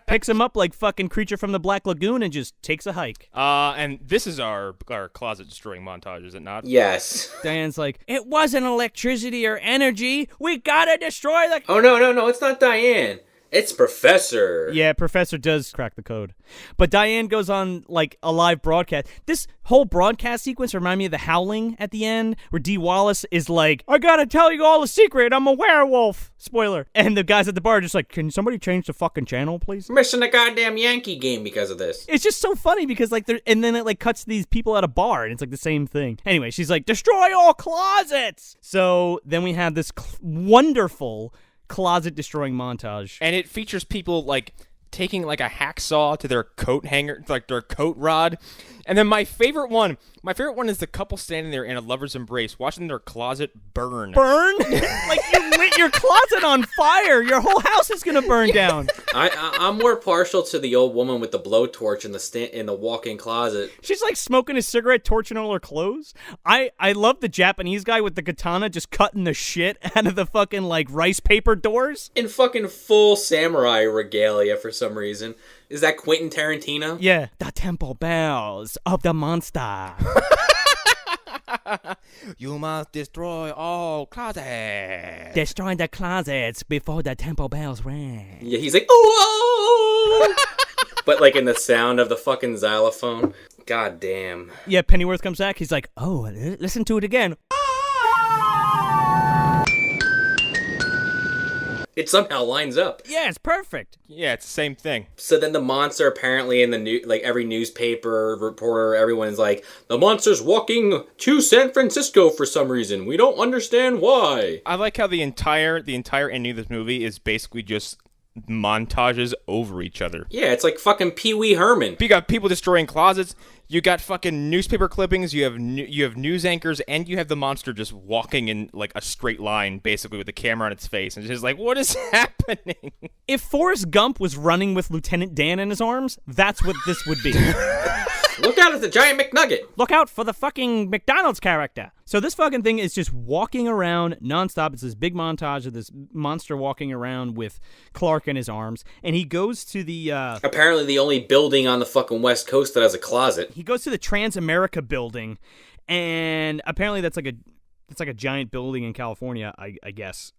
Picks him up like fucking Creature from the Black Lagoon and just takes a hike. And this is our closet destroying montage, is it not? Yes. Diane's like, it wasn't electricity or energy. We gotta destroy the... Oh, no, it's not Diane. It's Professor. Yeah, Professor does crack the code. But Diane goes on, like, a live broadcast. This whole broadcast sequence reminded me of The Howling at the end, where Dee Wallace is like, I gotta tell you all the secret, I'm a werewolf. Spoiler. And the guys at the bar are just like, can somebody change the fucking channel, please? Missing a goddamn Yankee game because of this. It's just so funny because, like, and then it, like, cuts to these people at a bar, and it's, like, the same thing. Anyway, she's like, destroy all closets! So then we have this wonderful closet-destroying montage. And it features people, like, taking, like, a hacksaw to their coat hanger, like, their coat rod. And then my favorite one is the couple standing there in a lover's embrace, watching their closet burn. Burn? Like, you lit your closet on fire. Your whole house is gonna burn down. I'm more partial to the old woman with the blowtorch in the walk-in closet. She's like smoking a cigarette, torching all her clothes. I love the Japanese guy with the katana just cutting the shit out of the fucking, like, rice paper doors. In fucking full samurai regalia for some reason. Is that Quentin Tarantino? Yeah. The temple bells of the monster. You must destroy all closets. Destroying the closets before the temple bells ring. Yeah, he's like, oh! But, like, in the sound of the fucking xylophone. God damn. Yeah, Pennyworth comes back. He's like, oh, listen to it again. It somehow lines up. Yeah, it's perfect. Yeah, it's the same thing. So then the monster apparently in the like every newspaper reporter, everyone's like, the monster's walking to San Francisco for some reason. We don't understand why. I like how the entire ending of this movie is basically just montages over each other. Yeah, it's like fucking Pee Wee Herman. You got people destroying closets. You got fucking newspaper clippings. You have news anchors, and you have the monster just walking in like a straight line, basically with the camera on its face, and it's just like, what is happening? If Forrest Gump was running with Lieutenant Dan in his arms, that's what this would be. Look out at the giant McNugget. Look out for the fucking McDonald's character. So this fucking thing is just walking around nonstop. It's this big montage of this monster walking around with Clark in his arms. And he goes to the... apparently the only building on the fucking West Coast that has a closet. He goes to the Transamerica building. And apparently that's like a giant building in California, I guess.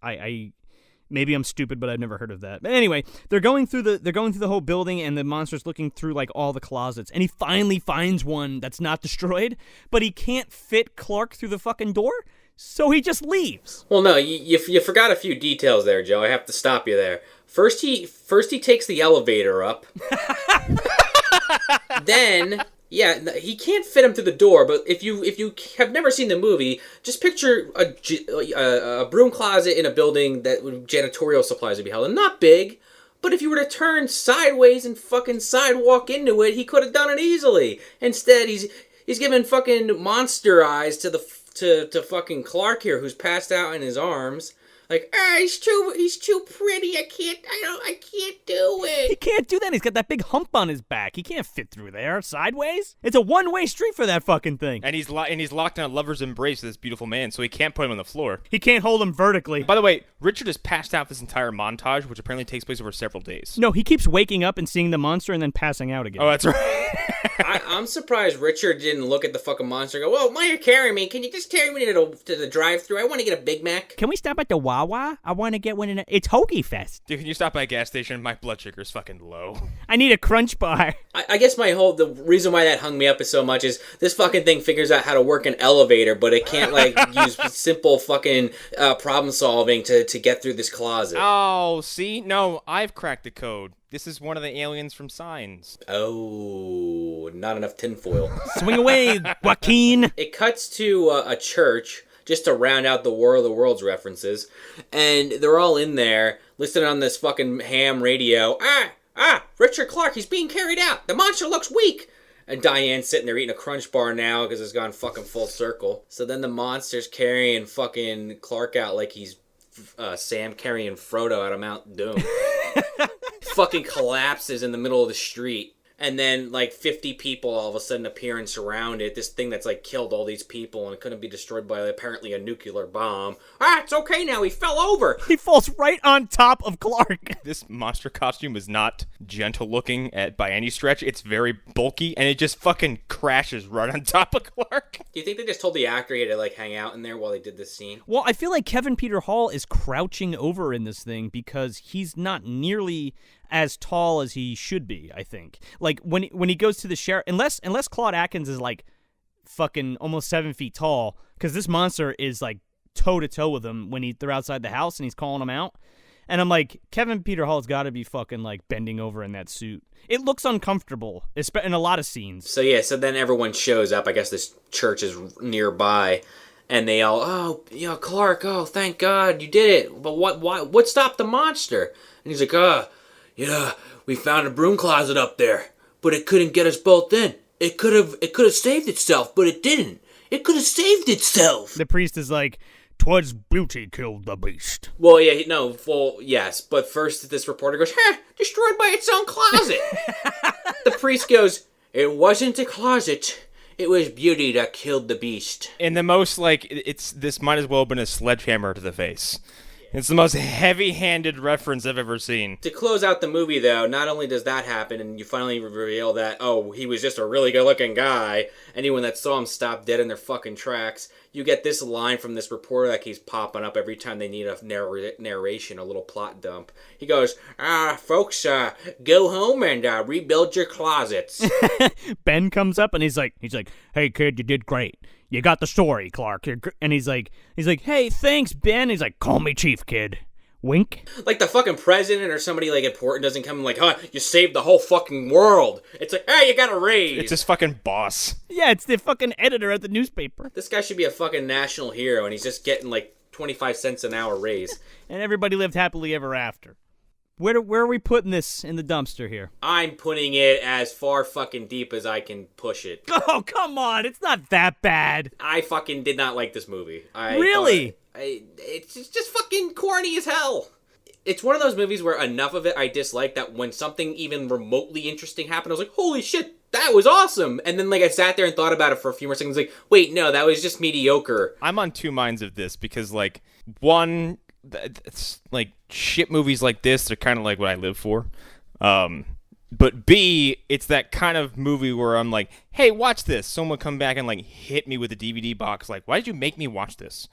Maybe I'm stupid, but I've never heard of that. But anyway, they're going through the whole building, and the monster's looking through like all the closets, and he finally finds one that's not destroyed, but he can't fit Clark through the fucking door, so he just leaves. Well, no, you forgot a few details there, Joe. I have to stop you there. First he takes the elevator up. Then. Yeah, he can't fit him through the door, but if you have never seen the movie, just picture a broom closet in a building that janitorial supplies would be held. And not big, but if you were to turn sideways and fucking sidewalk into it, he could have done it easily. Instead, he's giving fucking monster eyes to fucking Clark here, who's passed out in his arms. Like, he's too pretty. I can't do it. He can't do that. He's got that big hump on his back. He can't fit through there sideways. It's a one-way street for that fucking thing. And he's locked in a lover's embrace with this beautiful man, so he can't put him on the floor. He can't hold him vertically. By the way, Richard has passed out this entire montage, which apparently takes place over several days. No, he keeps waking up and seeing the monster and then passing out again. Oh, that's right. I'm surprised Richard didn't look at the fucking monster and go, well, while you're carrying me, can you just carry me to the drive-thru? I want to get a Big Mac. Can we stop at the Wawa? I want to get one it's Hoagie Fest. Dude, can you stop by a gas station? My blood sugar's fucking low. I need a Crunch Bar. I guess the reason why that hung me up is so much is this fucking thing figures out how to work an elevator, but it can't, like, use simple fucking problem solving to get through this closet. Oh, see? No, I've cracked the code. This is one of the aliens from Signs. Oh, not enough tinfoil. Swing away, Joaquin. It cuts to a church, just to round out the War of the Worlds references, and they're all in there, listening on this fucking ham radio. Richard Clark, he's being carried out. The monster looks weak. And Diane's sitting there eating a Crunch Bar now because it's gone fucking full circle. So then the monster's carrying fucking Clark out like he's Sam carrying Frodo out of Mount Doom. Fucking collapses in the middle of the street. and then like 50 people all of a sudden appear and surround it. This thing that's like killed all these people and it couldn't be destroyed by apparently a nuclear bomb. It's okay now. He fell over. He falls right on top of Clark. This monster costume is not gentle looking by any stretch. It's very bulky, and it just fucking crashes right on top of Clark. Do you think they just told the actor he had to like hang out in there while they did this scene? Well, I feel like Kevin Peter Hall is crouching over in this thing because he's not nearly as tall as he should be, I think. Like, when he goes to the sheriff, unless Claude Atkins is, like, fucking almost 7 feet tall, because this monster is, like, toe-to-toe with him when they're outside the house and he's calling him out. And I'm like, Kevin Peter Hall's got to be fucking, like, bending over in that suit. It looks uncomfortable in a lot of scenes. So, yeah, so then everyone shows up. I guess this church is nearby. And they all, Clark, thank God you did it. But what stopped the monster? And he's like, yeah, we found a broom closet up there, but it couldn't get us both in. It could have saved itself, but it didn't. It could have saved itself. The priest is like, 'twas beauty killed the beast. Well, yeah, yes, but first this reporter goes, destroyed by its own closet. The priest goes, it wasn't a closet. It was beauty that killed the beast. And the most, this might as well have been a sledgehammer to the face. It's the most heavy-handed reference I've ever seen. To close out the movie, though, not only does that happen, and you finally reveal that, he was just a really good-looking guy, anyone that saw him stop dead in their fucking tracks, you get this line from this reporter that keeps popping up every time they need a narration, a little plot dump. He goes, folks, go home and rebuild your closets. Ben comes up and he's like, hey, kid, you did great. You got the story, Clark. And he's like, hey, thanks, Ben. He's like, call me Chief, kid. Wink. Like the fucking president or somebody like important doesn't come and like, you saved the whole fucking world. It's like, hey, you got a raise. It's his fucking boss. Yeah, it's the fucking editor at the newspaper. This guy should be a fucking national hero and he's just getting like 25 cents an hour raise. And everybody lived happily ever after. Where are we putting this in the dumpster here? I'm putting it as far fucking deep as I can push it. Oh, come on. It's not that bad. I fucking did not like this movie. Really? It's just fucking corny as hell. It's one of those movies where enough of it I dislike that when something even remotely interesting happened, I was like, holy shit, that was awesome. And then I sat there and thought about it for a few more seconds, like, wait, no, that was just mediocre. I'm on two minds of this because, one... it's shit movies like this, they're kind of like what I live for. But B, it's that kind of movie where I'm like, hey, watch this. Someone come back and hit me with a DVD box. Like, why did you make me watch this?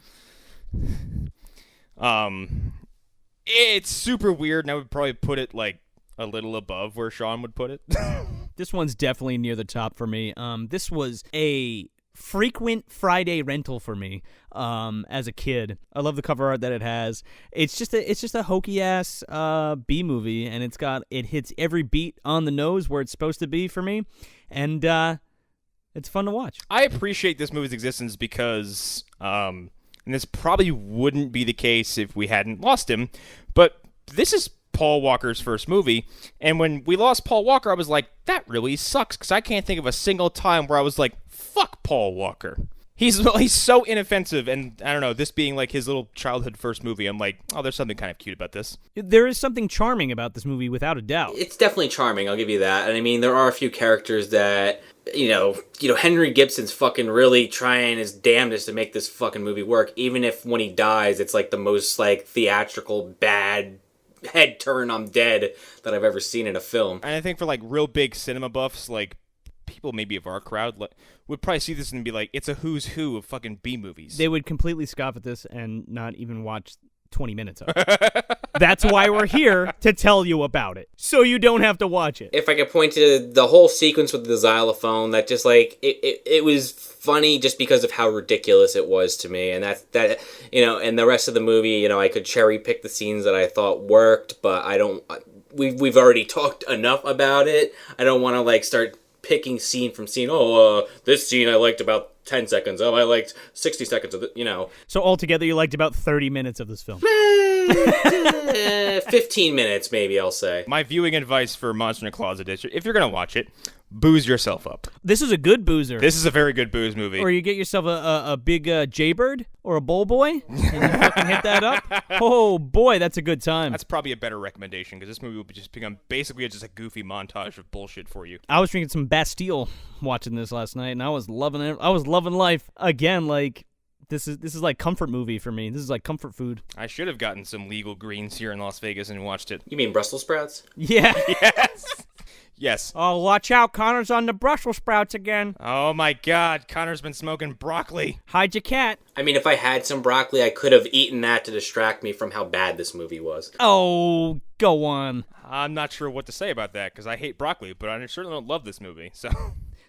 It's super weird, and I would probably put it a little above where Sean would put it. This one's definitely near the top for me. This was a frequent Friday rental for me as a kid. I love the cover art that it has. It's just a hokey ass B movie, and it hits every beat on the nose where it's supposed to be for me, and it's fun to watch. I appreciate this movie's existence because and this probably wouldn't be the case if we hadn't lost him, but this is Paul Walker's first movie, and when we lost Paul Walker, I was like, that really sucks, because I can't think of a single time where I was like, fuck Paul Walker. He's so inoffensive, and I don't know, this being his little childhood first movie, I'm like, oh, there's something kind of cute about this. There is something charming about this movie, without a doubt. It's definitely charming, I'll give you that. And I mean, there are a few characters that, Henry Gibson's fucking really trying his damnedest to make this fucking movie work, even if when he dies, it's the most theatrical, bad head turn, I'm dead, that I've ever seen in a film. And I think for real big cinema buffs, people maybe of our crowd would probably see this and be like, it's a who's who of fucking B movies. They would completely scoff at this and not even watch 20 minutes of it. That's why we're here, to tell you about it, so you don't have to watch it. If I could point to the whole sequence with the xylophone, that just it was funny just because of how ridiculous it was to me, and that and the rest of the movie, I could cherry pick the scenes that I thought worked, but I don't. We've already talked enough about it. I don't want to start picking scene from scene. This scene I liked about 10 seconds. I liked 60 seconds of it, So altogether, you liked about 30 minutes of this film. 15 minutes, maybe, I'll say. My viewing advice for Monster in the Closet is, if you're going to watch it, booze yourself up. This is a good boozer. This is a very good booze movie. Or you get yourself a big Jaybird or a Bull Boy, and you fucking hit that up. Oh, boy, that's a good time. That's probably a better recommendation, because this movie will just become basically just a goofy montage of bullshit for you. I was drinking some Bastille watching this last night, and I was loving it. I was loving life. Again, like, this is like comfort movie for me. This is like comfort food. I should have gotten some legal greens here in Las Vegas and watched it. You mean Brussels sprouts? Yeah. Yes. Yes. Oh, watch out. Connor's on the Brussels sprouts again. Oh, my God. Connor's been smoking broccoli. Hide your cat. I mean, if I had some broccoli, I could have eaten that to distract me from how bad this movie was. Oh, go on. I'm not sure what to say about that, because I hate broccoli, but I certainly don't love this movie, so...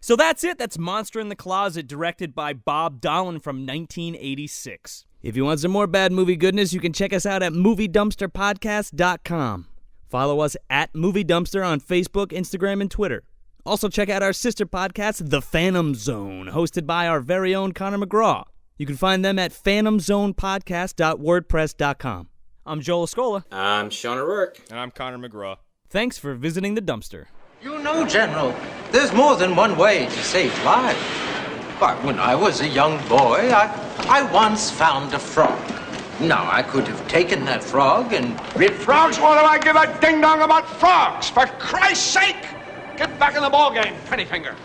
So that's it. That's Monster in the Closet, directed by Bob Dolan from 1986. If you want some more bad movie goodness, you can check us out at MovieDumpsterPodcast.com. Follow us at Movie Dumpster on Facebook, Instagram, and Twitter. Also check out our sister podcast, The Phantom Zone, hosted by our very own Connor McGraw. You can find them at phantomzonepodcast.wordpress.com. I'm Joel Escola. I'm Sean O'Rourke. And I'm Connor McGraw. Thanks for visiting the dumpster. You know, General, there's more than one way to save lives. But when I was a young boy, I once found a frog. Now, I could have taken that frog and ripped... Frogs? What do I give a ding-dong about frogs? For Christ's sake! Get back in the ball game, Pennyfinger.